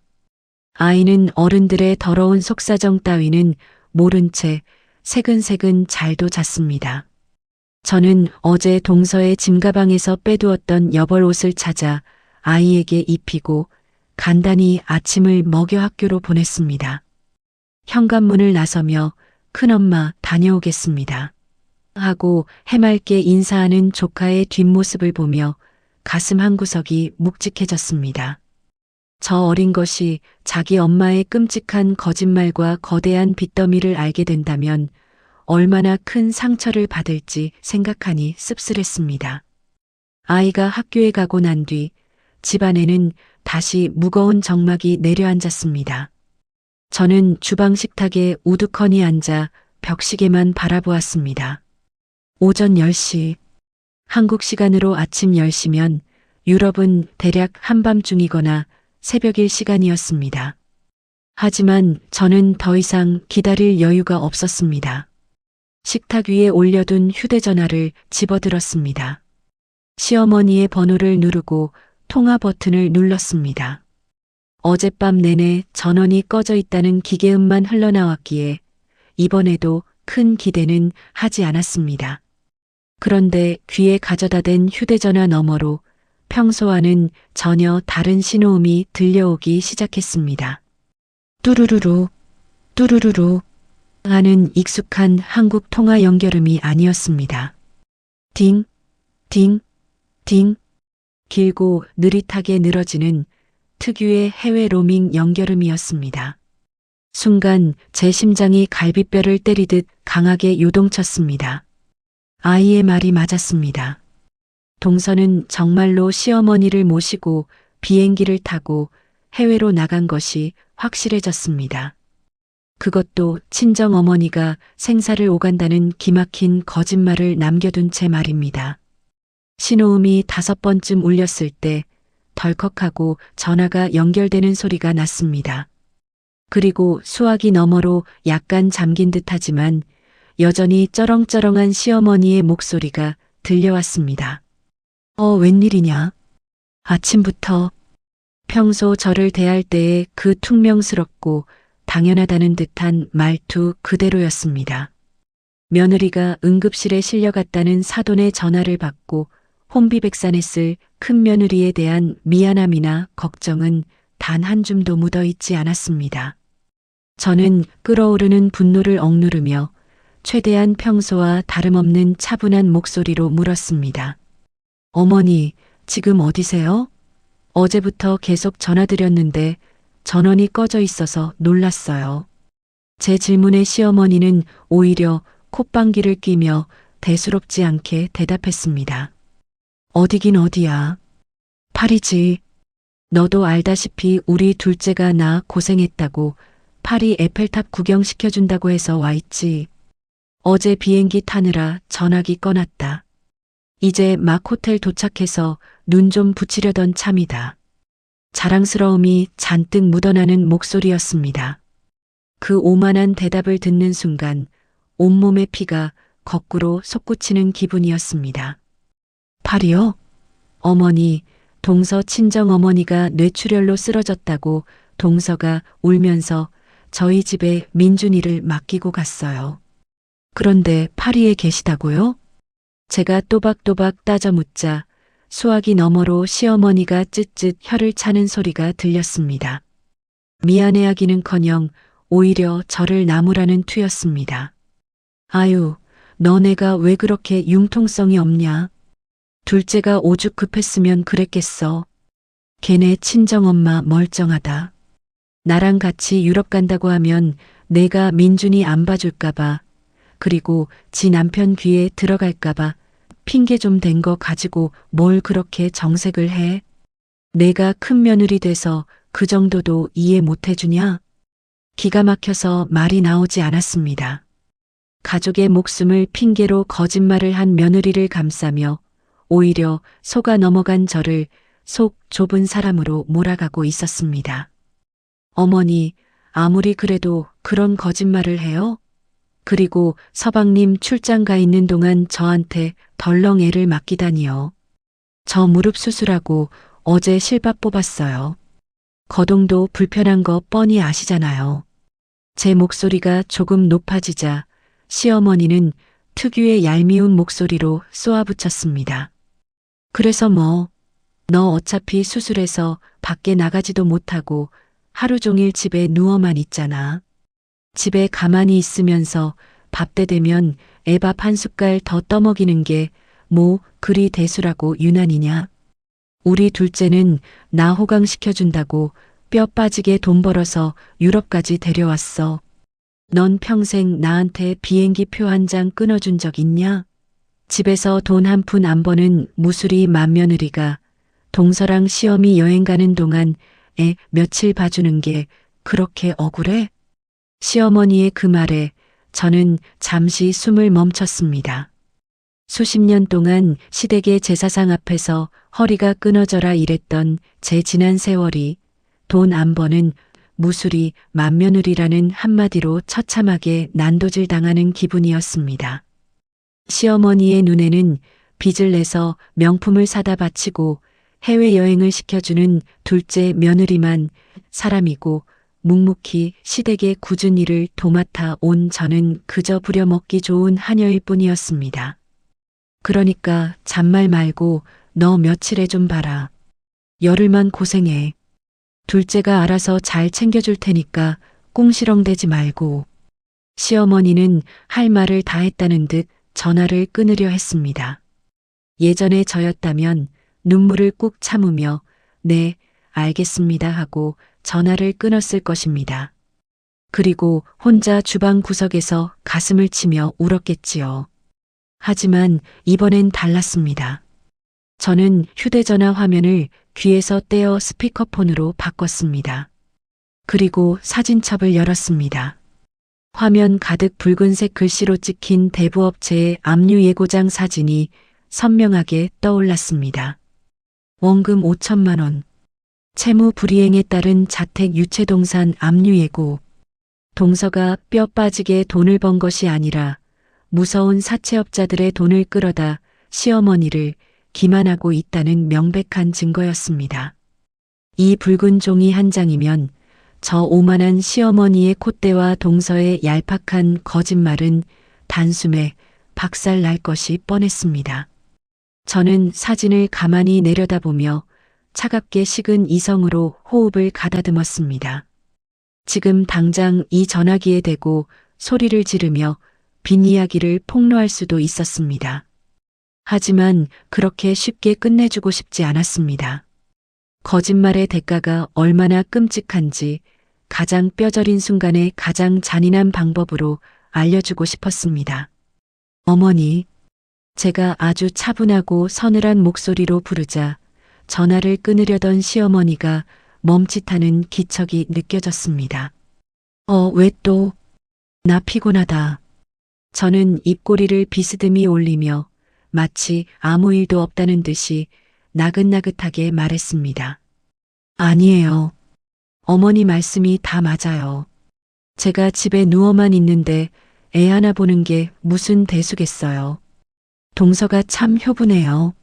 아이는 어른들의 더러운 속사정 따위는 모른 채 새근새근 잘도 잤습니다. 저는 어제 동서의 짐가방에서 빼두었던 여벌옷을 찾아 아이에게 입히고 간단히 아침을 먹여 학교로 보냈습니다. 현관문을 나서며 큰엄마 다녀오겠습니다. 하고 해맑게 인사하는 조카의 뒷모습을 보며 가슴 한구석이 묵직해졌습니다. 저 어린 것이 자기 엄마의 끔찍한 거짓말과 거대한 빚더미를 알게 된다면 얼마나 큰 상처를 받을지 생각하니 씁쓸했습니다. 아이가 학교에 가고 난 뒤 집안에는 다시 무거운 정막이 내려앉았습니다. 저는 주방 식탁에 우두커니 앉아 벽시계만 바라보았습니다. 오전 10시, 한국 시간으로 아침 10시면 유럽은 대략 한밤중이거나 새벽일 시간이었습니다. 하지만 저는 더 이상 기다릴 여유가 없었습니다. 식탁 위에 올려둔 휴대전화를 집어들었습니다. 시어머니의 번호를 누르고 통화 버튼을 눌렀습니다. 어젯밤 내내 전원이 꺼져 있다는 기계음만 흘러나왔기에 이번에도 큰 기대는 하지 않았습니다. 그런데 귀에 가져다 댄 휴대전화 너머로 평소와는 전혀 다른 신호음이 들려오기 시작했습니다. 뚜루루루, 뚜루루루 하는 익숙한 한국 통화 연결음이 아니었습니다. 딩, 딩, 딩, 길고 느릿하게 늘어지는 특유의 해외 로밍 연결음이었습니다. 순간 제 심장이 갈비뼈를 때리듯 강하게 요동쳤습니다. 아이의 말이 맞았습니다. 동서는 정말로 시어머니를 모시고 비행기를 타고 해외로 나간 것이 확실해졌습니다. 그것도 친정어머니가 생사를 오간다는 기막힌 거짓말을 남겨둔 채 말입니다. 신호음이 5번쯤 울렸을 때 덜컥하고 전화가 연결되는 소리가 났습니다. 그리고 수화기 너머로 약간 잠긴 듯하지만 여전히 쩌렁쩌렁한 시어머니의 목소리가 들려왔습니다. 웬일이냐? 아침부터. 평소 저를 대할 때의 그 퉁명스럽고 당연하다는 듯한 말투 그대로였습니다. 며느리가 응급실에 실려갔다는 사돈의 전화를 받고 혼비백산에 쓸 큰며느리에 대한 미안함이나 걱정은 단 한 줌도 묻어있지 않았습니다. 저는 끓어오르는 분노를 억누르며 최대한 평소와 다름없는 차분한 목소리로 물었습니다. 어머니, 지금 어디세요? 어제부터 계속 전화드렸는데 전원이 꺼져 있어서 놀랐어요. 제 질문에 시어머니는 오히려 콧방귀를 뀌며 대수롭지 않게 대답했습니다. 어디긴 어디야. 파리지. 너도 알다시피 우리 둘째가 나 고생했다고 파리 에펠탑 구경시켜준다고 해서 와 있지. 어제 비행기 타느라 전화기 꺼놨다. 이제 막 호텔 도착해서 눈 좀 붙이려던 참이다. 자랑스러움이 잔뜩 묻어나는 목소리였습니다. 그 오만한 대답을 듣는 순간 온몸의 피가 거꾸로 솟구치는 기분이었습니다. 파리요? 어머니, 동서 친정어머니가 뇌출혈로 쓰러졌다고 동서가 울면서 저희 집에 민준이를 맡기고 갔어요. 그런데 파리에 계시다고요? 제가 또박또박 따져 묻자 수화기 너머로 시어머니가 쯧쯧 혀를 차는 소리가 들렸습니다. 미안해하기는커녕 오히려 저를 나무라는 투였습니다. 아유, 너네가 왜 그렇게 융통성이 없냐? 둘째가 오죽 급했으면 그랬겠어. 걔네 친정엄마 멀쩡하다. 나랑 같이 유럽 간다고 하면 내가 민준이 안 봐줄까봐, 그리고 지 남편 귀에 들어갈까봐 핑계 좀 댄 거 가지고 뭘 그렇게 정색을 해? 내가 큰 며느리 돼서 그 정도도 이해 못 해주냐? 기가 막혀서 말이 나오지 않았습니다. 가족의 목숨을 핑계로 거짓말을 한 며느리를 감싸며 오히려 속아 넘어간 저를 속 좁은 사람으로 몰아가고 있었습니다. 어머니, 아무리 그래도 그런 거짓말을 해요? 그리고 서방님 출장 가 있는 동안 저한테 덜렁 애를 맡기다니요. 저 무릎 수술하고 어제 실밥 뽑았어요. 거동도 불편한 거 뻔히 아시잖아요. 제 목소리가 조금 높아지자 시어머니는 특유의 얄미운 목소리로 쏘아붙였습니다. 그래서 뭐, 너 어차피 수술해서 밖에 나가지도 못하고 하루 종일 집에 누워만 있잖아. 집에 가만히 있으면서 밥 때 되면 애밥 한 숟갈 더 떠먹이는 게 뭐 그리 대수라고 유난이냐. 우리 둘째는 나 호강시켜준다고 뼈 빠지게 돈 벌어서 유럽까지 데려왔어. 넌 평생 나한테 비행기 표 한 장 끊어준 적 있냐? 집에서 돈 한 푼 안 버는 무수리 맏며느리가 동서랑 시어미 여행 가는 동안 애 며칠 봐주는 게 그렇게 억울해? 시어머니의 그 말에 저는 잠시 숨을 멈췄습니다. 수십 년 동안 시댁의 제사상 앞에서 허리가 끊어져라 일했던 제 지난 세월이 돈 안 버는 무수리 맏며느리라는 한마디로 처참하게 난도질 당하는 기분이었습니다. 시어머니의 눈에는 빚을 내서 명품을 사다 바치고 해외여행을 시켜주는 둘째 며느리만 사람이고 묵묵히 시댁의 굳은 일을 도맡아 온 저는 그저 부려먹기 좋은 하녀일 뿐이었습니다. 그러니까 잔말 말고 너 며칠에 좀 봐라. 열흘만 고생해. 둘째가 알아서 잘 챙겨줄 테니까 꽁시렁대지 말고. 시어머니는 할 말을 다 했다는 듯 전화를 끊으려 했습니다. 예전에 저였다면 눈물을 꾹 참으며 네, 알겠습니다 하고 전화를 끊었을 것입니다. 그리고 혼자 주방 구석에서 가슴을 치며 울었겠지요. 하지만 이번엔 달랐습니다. 저는 휴대전화 화면을 귀에서 떼어 스피커폰으로 바꿨습니다. 그리고 사진첩을 열었습니다. 화면 가득 붉은색 글씨로 찍힌 대부업체의 압류 예고장 사진이 선명하게 떠올랐습니다. 원금 5천만 원. 채무 불이행에 따른 자택 유체동산 압류 예고. 동서가 뼈 빠지게 돈을 번 것이 아니라 무서운 사채업자들의 돈을 끌어다 시어머니를 기만하고 있다는 명백한 증거였습니다. 이 붉은 종이 한 장이면 저 오만한 시어머니의 콧대와 동서의 얄팍한 거짓말은 단숨에 박살 날 것이 뻔했습니다. 저는 사진을 가만히 내려다보며 차갑게 식은 이성으로 호흡을 가다듬었습니다. 지금 당장 이 전화기에 대고 소리를 지르며 빈 이야기를 폭로할 수도 있었습니다. 하지만 그렇게 쉽게 끝내주고 싶지 않았습니다. 거짓말의 대가가 얼마나 끔찍한지 가장 뼈저린 순간에 가장 잔인한 방법으로 알려주고 싶었습니다. 어머니, 제가 아주 차분하고 서늘한 목소리로 부르자 전화를 끊으려던 시어머니가 멈칫하는 기척이 느껴졌습니다. 왜 또? 나 피곤하다. 저는 입꼬리를 비스듬히 올리며 마치 아무 일도 없다는 듯이 나긋나긋하게 말했습니다. 아니에요. 어머니 말씀이 다 맞아요. 제가 집에 누워만 있는데 애 하나 보는 게 무슨 대수겠어요. 동서가 참 효부네요.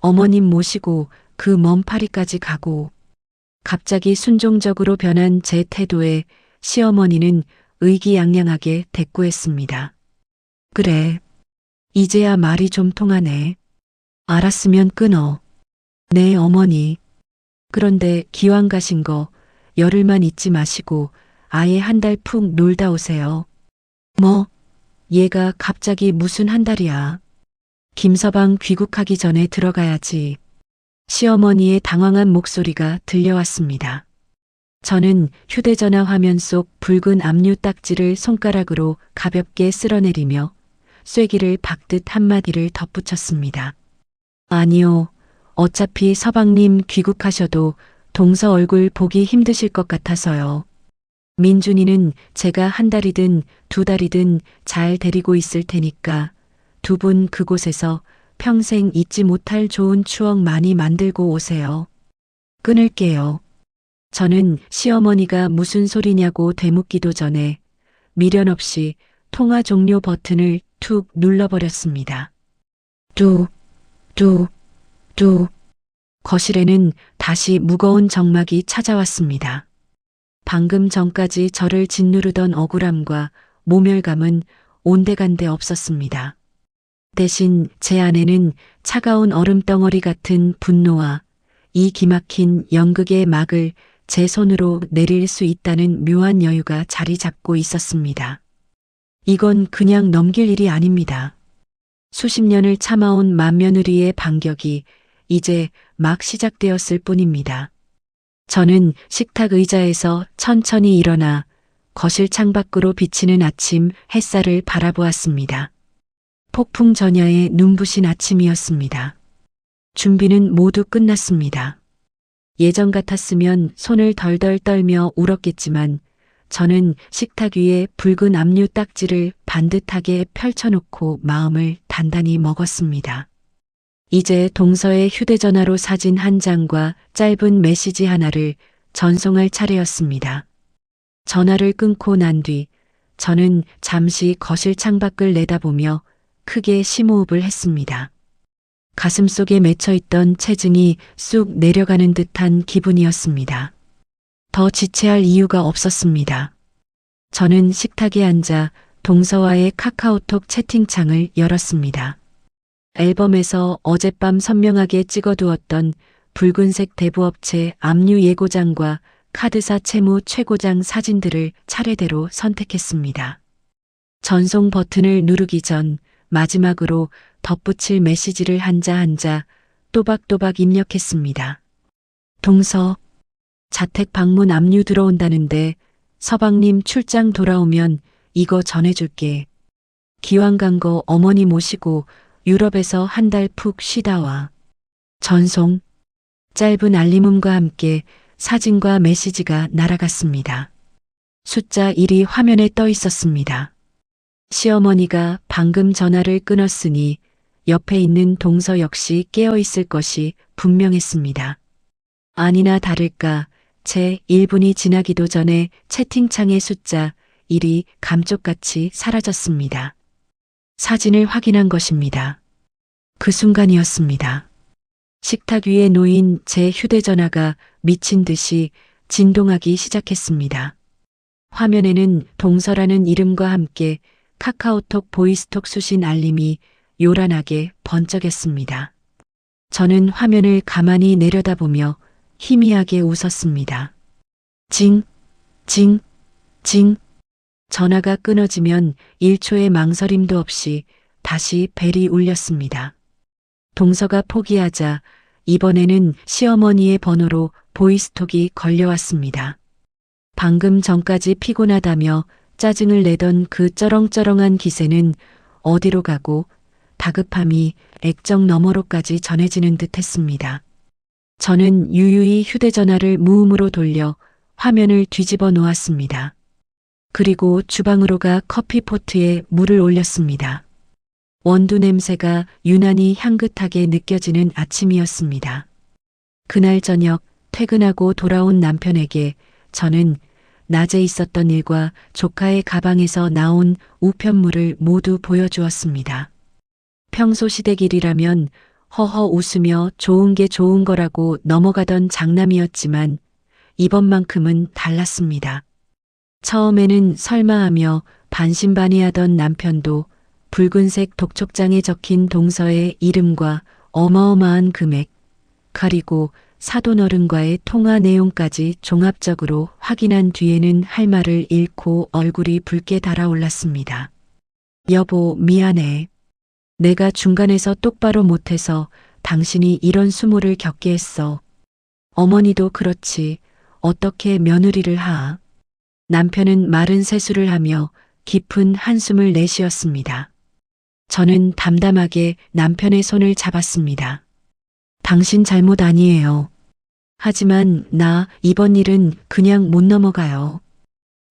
어머님 모시고 그 먼 파리까지 가고. 갑자기 순종적으로 변한 제 태도에 시어머니는 의기양양하게 대꾸했습니다. 그래. 이제야 말이 좀 통하네. 알았으면 끊어. 네, 어머니. 그런데 기왕 가신 거 열흘만 있지 마시고 아예 한 달 푹 놀다 오세요. 뭐? 얘가 갑자기 무슨 한 달이야. 김서방 귀국하기 전에 들어가야지. 시어머니의 당황한 목소리가 들려왔습니다. 저는 휴대전화 화면 속 붉은 압류 딱지를 손가락으로 가볍게 쓸어내리며 쐐기를 박듯 한마디를 덧붙였습니다. 아니요. 어차피 서방님 귀국하셔도 동서 얼굴 보기 힘드실 것 같아서요. 민준이는 제가 한 달이든 두 달이든 잘 데리고 있을 테니까 두 분 그곳에서 평생 잊지 못할 좋은 추억 많이 만들고 오세요. 끊을게요. 저는 시어머니가 무슨 소리냐고 되묻기도 전에 미련 없이 통화 종료 버튼을 툭 눌러버렸습니다. 뚝, 뚝, 뚝. 거실에는 다시 무거운 정막이 찾아왔습니다. 방금 전까지 저를 짓누르던 억울함과 모멸감은 온데간데 없었습니다. 대신 제 안에는 차가운 얼음덩어리 같은 분노와 이 기막힌 연극의 막을 제 손으로 내릴 수 있다는 묘한 여유가 자리 잡고 있었습니다. 이건 그냥 넘길 일이 아닙니다. 수십 년을 참아온 맏며느리의 반격이 이제 막 시작되었을 뿐입니다. 저는 식탁 의자에서 천천히 일어나 거실 창밖으로 비치는 아침 햇살을 바라보았습니다. 폭풍 전야의 눈부신 아침이었습니다. 준비는 모두 끝났습니다. 예전 같았으면 손을 덜덜 떨며 울었겠지만 저는 식탁 위에 붉은 압류 딱지를 반듯하게 펼쳐놓고 마음을 단단히 먹었습니다. 이제 동서의 휴대전화로 사진 한 장과 짧은 메시지 하나를 전송할 차례였습니다. 전화를 끊고 난 뒤 저는 잠시 거실 창밖을 내다보며 크게 심호흡을 했습니다. 가슴속에 맺혀있던 체증이 쑥 내려가는 듯한 기분이었습니다. 더 지체할 이유가 없었습니다. 저는 식탁에 앉아 동서와의 카카오톡 채팅창을 열었습니다. 앨범에서 어젯밤 선명하게 찍어두었던 붉은색 대부업체 압류 예고장과 카드사 채무 최고장 사진들을 차례대로 선택했습니다. 전송 버튼을 누르기 전 마지막으로 덧붙일 메시지를 한자 한자 또박또박 입력했습니다. 동서, 자택 방문 압류 들어온다는데 서방님 출장 돌아오면 이거 전해줄게. 기왕 간 거 어머니 모시고 유럽에서 한 달 푹 쉬다 와. 전송. 짧은 알림음과 함께 사진과 메시지가 날아갔습니다. 숫자 1이 화면에 떠 있었습니다. 시어머니가 방금 전화를 끊었으니 옆에 있는 동서 역시 깨어 있을 것이 분명했습니다. 아니나 다를까 제 1분이 지나기도 전에 채팅창의 숫자 1이 감쪽같이 사라졌습니다. 사진을 확인한 것입니다. 그 순간이었습니다. 식탁 위에 놓인 제 휴대전화가 미친 듯이 진동하기 시작했습니다. 화면에는 동서라는 이름과 함께 카카오톡 보이스톡 수신 알림이 요란하게 번쩍였습니다. 저는 화면을 가만히 내려다보며 희미하게 웃었습니다. 징, 징, 징. 전화가 끊어지면 1초의 망설임도 없이 다시 벨이 울렸습니다. 동서가 포기하자 이번에는 시어머니의 번호로 보이스톡이 걸려왔습니다. 방금 전까지 피곤하다며 짜증을 내던 그 쩌렁쩌렁한 기세는 어디로 가고 다급함이 액정 너머로까지 전해지는 듯 했습니다. 저는 유유히 휴대전화를 무음으로 돌려 화면을 뒤집어 놓았습니다. 그리고 주방으로 가 커피포트에 물을 올렸습니다. 원두 냄새가 유난히 향긋하게 느껴지는 아침이었습니다. 그날 저녁 퇴근하고 돌아온 남편에게 저는 낮에 있었던 일과 조카의 가방에서 나온 우편물을 모두 보여주었습니다. 평소 시댁 일이라면 허허 웃으며 좋은 게 좋은 거라고 넘어가던 장남이었지만 이번만큼은 달랐습니다. 처음에는 설마하며 반신반의하던 남편도 붉은색 독촉장에 적힌 동서의 이름과 어마어마한 금액, 그리고 사돈어른과의 통화 내용까지 종합적으로 확인한 뒤에는 할 말을 잃고 얼굴이 붉게 달아올랐습니다. 여보, 미안해. 내가 중간에서 똑바로 못해서 당신이 이런 수모를 겪게 했어. 어머니도 그렇지. 어떻게 며느리를 하. 남편은 마른 세수를 하며 깊은 한숨을 내쉬었습니다. 저는 담담하게 남편의 손을 잡았습니다. 당신 잘못 아니에요. 하지만 나 이번 일은 그냥 못 넘어가요.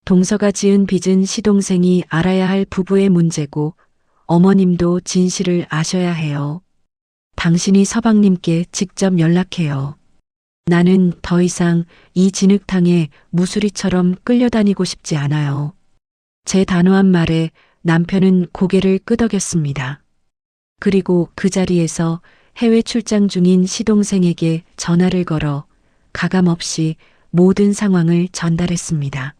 동서가 지은 빚은 시동생이 알아야 할 부부의 문제고 어머님도 진실을 아셔야 해요. 당신이 서방님께 직접 연락해요. 나는 더 이상 이 진흙탕에 무수리처럼 끌려다니고 싶지 않아요. 제 단호한 말에 남편은 고개를 끄덕였습니다. 그리고 그 자리에서 해외 출장 중인 시동생에게 전화를 걸어 가감없이 모든 상황을 전달했습니다.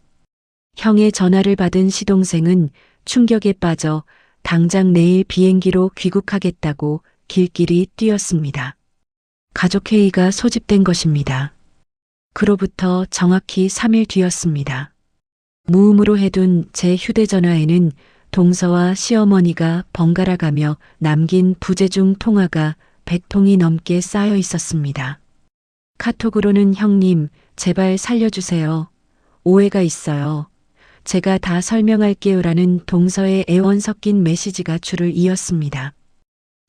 형의 전화를 받은 시동생은 충격에 빠져 당장 내일 비행기로 귀국하겠다고 길길이 뛰었습니다. 가족회의가 소집된 것입니다. 그로부터 정확히 3일 뒤였습니다. 무음으로 해둔 제 휴대전화에는 동서와 시어머니가 번갈아가며 남긴 부재중 통화가 100통이 넘게 쌓여 있었습니다. 카톡으로는 형님, 제발 살려주세요. 오해가 있어요. 제가 다 설명할게요라는 동서의 애원 섞인 메시지가 줄을 이었습니다.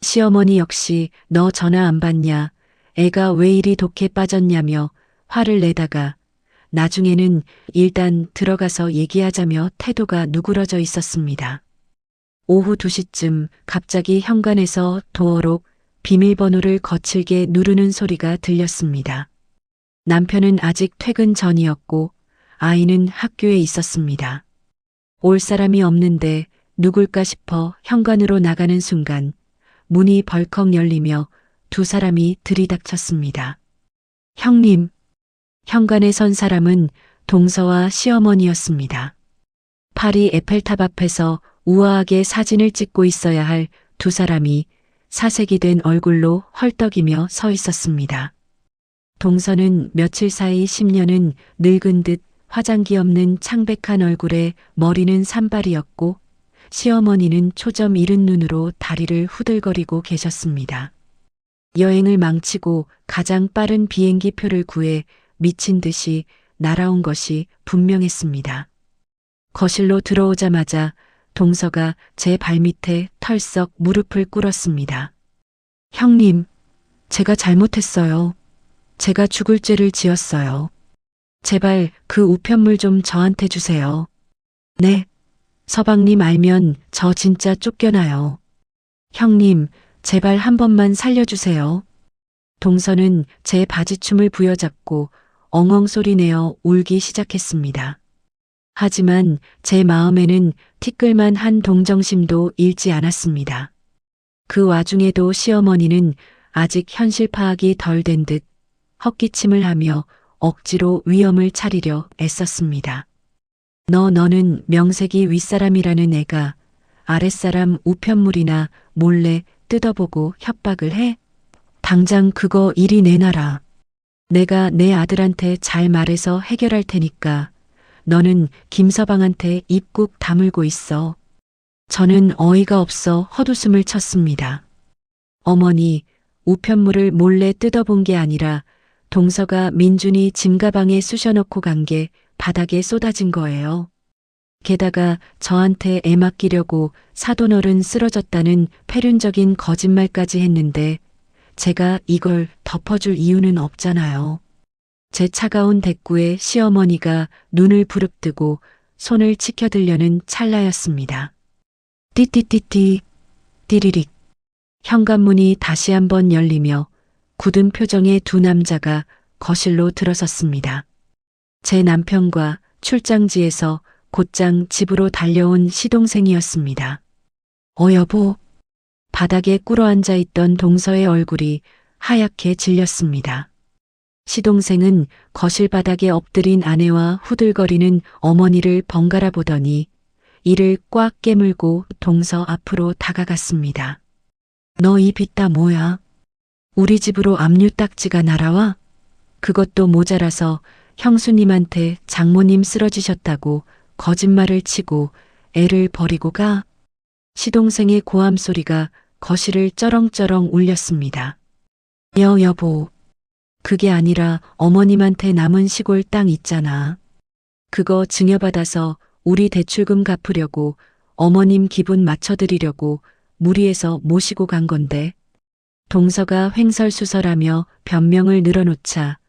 시어머니 역시 너 전화 안 받냐, 애가 왜 이리 독해 빠졌냐며 화를 내다가 나중에는 일단 들어가서 얘기하자며 태도가 누그러져 있었습니다. 오후 2시쯤 갑자기 현관에서 도어록 비밀번호를 거칠게 누르는 소리가 들렸습니다. 남편은 아직 퇴근 전이었고 아이는 학교에 있었습니다. 올 사람이 없는데 누굴까 싶어 현관으로 나가는 순간 문이 벌컥 열리며 두 사람이 들이닥쳤습니다. 형님. 현관에 선 사람은 동서와 시어머니였습니다. 파리 에펠탑 앞에서 우아하게 사진을 찍고 있어야 할 두 사람이 사색이 된 얼굴로 헐떡이며 서 있었습니다. 동서는 며칠 사이 10년은 늙은 듯 화장기 없는 창백한 얼굴에 머리는 산발이었고 시어머니는 초점 잃은 눈으로 다리를 후들거리고 계셨습니다. 여행을 망치고 가장 빠른 비행기 표를 구해 미친 듯이 날아온 것이 분명했습니다. 거실로 들어오자마자 동서가 제 발밑에 털썩 무릎을 꿇었습니다. 형님, 제가 잘못했어요. 제가 죽을 죄를 지었어요. 제발 그 우편물 좀 저한테 주세요. 네, 서방님 알면 저 진짜 쫓겨나요. 형님, 제발 한 번만 살려주세요. 동서는 제 바지춤을 부여잡고 엉엉 소리내어 울기 시작했습니다. 하지만 제 마음에는 티끌만 한 동정심도 잃지 않았습니다. 그 와중에도 시어머니는 아직 현실 파악이 덜 된 듯 헛기침을 하며 억지로 위엄을 차리려 애썼습니다. 너는 명색이 윗사람이라는 애가 아랫사람 우편물이나 몰래 뜯어보고 협박을 해? 당장 그거 이리 내놔라. 내가 내 아들한테 잘 말해서 해결할 테니까 너는 김서방한테 입 꾹 다물고 있어. 저는 어이가 없어 헛웃음을 쳤습니다. 어머니, 우편물을 몰래 뜯어본 게 아니라 동서가 민준이 짐가방에 쑤셔넣고 간 게 바닥에 쏟아진 거예요. 게다가 저한테 애 맡기려고 사돈어른 쓰러졌다는 패륜적인 거짓말까지 했는데 제가 이걸 덮어줄 이유는 없잖아요. 제 차가운 대꾸에 시어머니가 눈을 부릅뜨고 손을 치켜들려는 찰나였습니다. 띠띠띠띠, 띠리릭. 현관문이 다시 한번 열리며 굳은 표정의 두 남자가 거실로 들어섰습니다. 제 남편과 출장지에서 곧장 집으로 달려온 시동생이었습니다. 여보. 바닥에 꿇어앉아 있던 동서의 얼굴이 하얗게 질렸습니다. 시동생은 거실 바닥에 엎드린 아내와 후들거리는 어머니를 번갈아 보더니 이를 꽉 깨물고 동서 앞으로 다가갔습니다. 너 이 빚다 뭐야? 우리 집으로 압류딱지가 날아와? 그것도 모자라서 형수님한테 장모님 쓰러지셨다고 거짓말을 치고 애를 버리고 가? 시동생의 고함 소리가 거실을 쩌렁쩌렁 울렸습니다. 여보, 그게 아니라 어머님한테 남은 시골 땅 있잖아. 그거 증여받아서 우리 대출금 갚으려고 어머님 기분 맞춰드리려고 무리해서 모시고 간 건데. 동서가 횡설수설하며 변명을 늘어놓자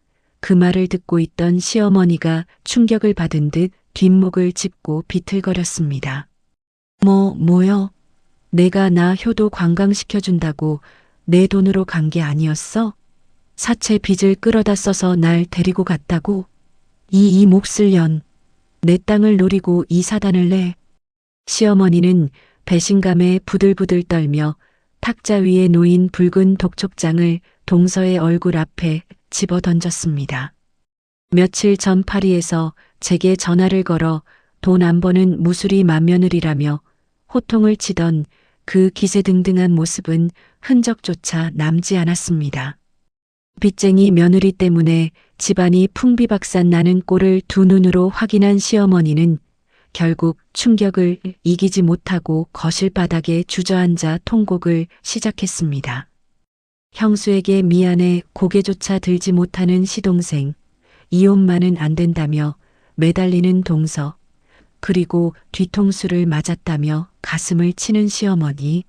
그 말을 듣고 있던 시어머니가 충격을 받은 듯 뒷목을 짚고 비틀거렸습니다. 뭐요? 내가 나 효도 관광시켜준다고 내 돈으로 간 게 아니었어? 사채 빚을 끌어다 써서 날 데리고 갔다고? 이 몫을 연. 내 땅을 노리고 이 사단을 내. 시어머니는 배신감에 부들부들 떨며 탁자 위에 놓인 붉은 독촉장을 동서의 얼굴 앞에 집어 던졌습니다. 며칠 전 파리에서 제게 전화를 걸어 돈 안 버는 무수리 맏며느리라며 호통을 치던 그 기세등등한 모습은 흔적조차 남지 않았습니다. 빚쟁이 며느리 때문에 집안이 풍비박산 나는 꼴을 두 눈으로 확인한 시어머니는 결국 충격을 이기지 못하고 거실 바닥에 주저앉아 통곡을 시작했습니다. 형수에게 미안해 고개조차 들지 못하는 시동생, 이혼만은 안 된다며 매달리는 동서, 그리고 뒤통수를 맞았다며 가슴을 치는 시어머니.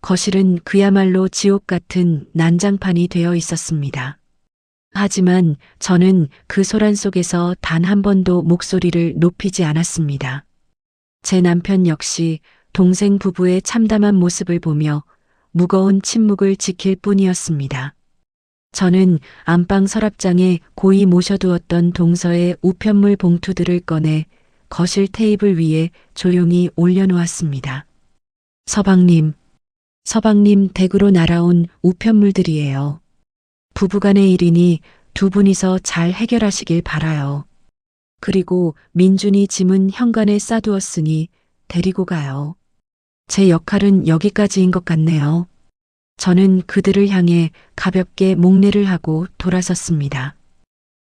거실은 그야말로 지옥 같은 난장판이 되어 있었습니다. 하지만 저는 그 소란 속에서 단 한 번도 목소리를 높이지 않았습니다. 제 남편 역시 동생 부부의 참담한 모습을 보며 무거운 침묵을 지킬 뿐이었습니다. 저는 안방 서랍장에 고이 모셔두었던 동서의 우편물 봉투들을 꺼내 거실 테이블 위에 조용히 올려놓았습니다. 서방님 댁으로 날아온 우편물들이에요. 부부간의 일이니 두 분이서 잘 해결하시길 바라요. 그리고 민준이 짐은 현관에 싸두었으니 데리고 가요. 제 역할은 여기까지인 것 같네요. 저는 그들을 향해 가볍게 목례를 하고 돌아섰습니다.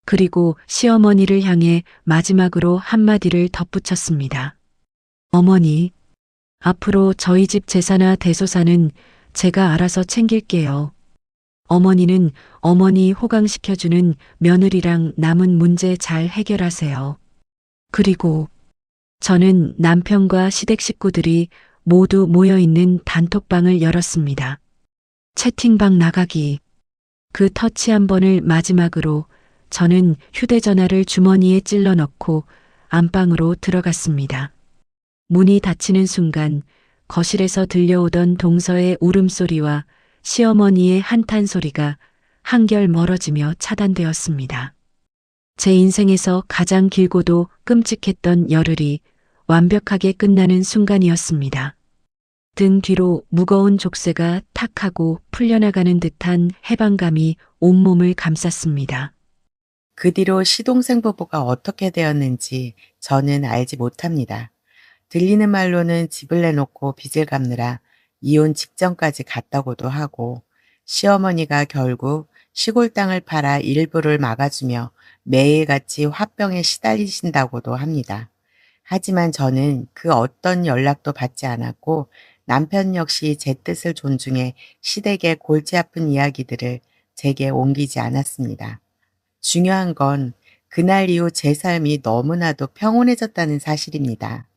그리고 시어머니를 향해 마지막으로 한마디를 덧붙였습니다. 어머니, 앞으로 저희 집 제사나 대소사는 제가 알아서 챙길게요. 어머니는 어머니 호강시켜주는 며느리랑 남은 문제 잘 해결하세요. 그리고 저는 남편과 시댁 식구들이 모두 모여있는 단톡방을 열었습니다. 채팅방 나가기. 그 터치 한 번을 마지막으로 저는 휴대전화를 주머니에 찔러 넣고 안방으로 들어갔습니다. 문이 닫히는 순간 거실에서 들려오던 동서의 울음소리와 시어머니의 한탄 소리가 한결 멀어지며 차단되었습니다. 제 인생에서 가장 길고도 끔찍했던 열흘이 완벽하게 끝나는 순간이었습니다. 등 뒤로 무거운 족쇄가 탁 하고 풀려나가는 듯한 해방감이 온몸을 감쌌습니다. 그 뒤로 시동생 부부가 어떻게 되었는지 저는 알지 못합니다. 들리는 말로는 집을 내놓고 빚을 갚느라 이혼 직전까지 갔다고도 하고, 시어머니가 결국 시골 땅을 팔아 일부를 막아주며 매일같이 화병에 시달리신다고도 합니다. 하지만 저는 그 어떤 연락도 받지 않았고, 남편 역시 제 뜻을 존중해 시댁의 골치 아픈 이야기들을 제게 옮기지 않았습니다. 중요한 건 그날 이후 제 삶이 너무나도 평온해졌다는 사실입니다.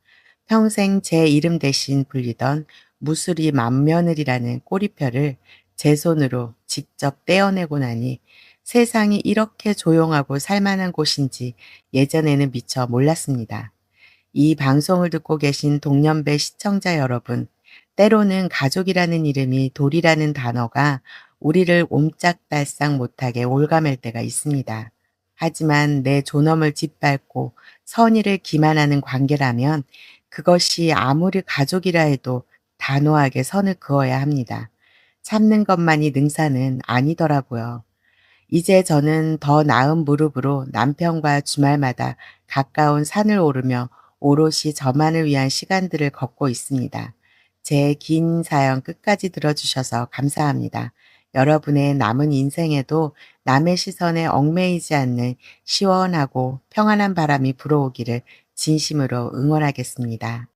평생 제 이름 대신 불리던 무수리 맏며느리라는 꼬리표를 제 손으로 직접 떼어내고 나니 세상이 이렇게 조용하고 살만한 곳인지 예전에는 미처 몰랐습니다. 이 방송을 듣고 계신 동년배 시청자 여러분, 때로는 가족이라는 이름이 돌이라는 단어가 우리를 옴짝달싹 못하게 올가맬 때가 있습니다. 하지만 내 존엄을 짓밟고 선의를 기만하는 관계라면 그것이 아무리 가족이라 해도 단호하게 선을 그어야 합니다. 참는 것만이 능사는 아니더라고요. 이제 저는 더 나은 무릎으로 남편과 주말마다 가까운 산을 오르며 오롯이 저만을 위한 시간들을 걷고 있습니다. 제 긴 사연 끝까지 들어주셔서 감사합니다. 여러분의 남은 인생에도 남의 시선에 얽매이지 않는 시원하고 평안한 바람이 불어오기를 진심으로 응원하겠습니다.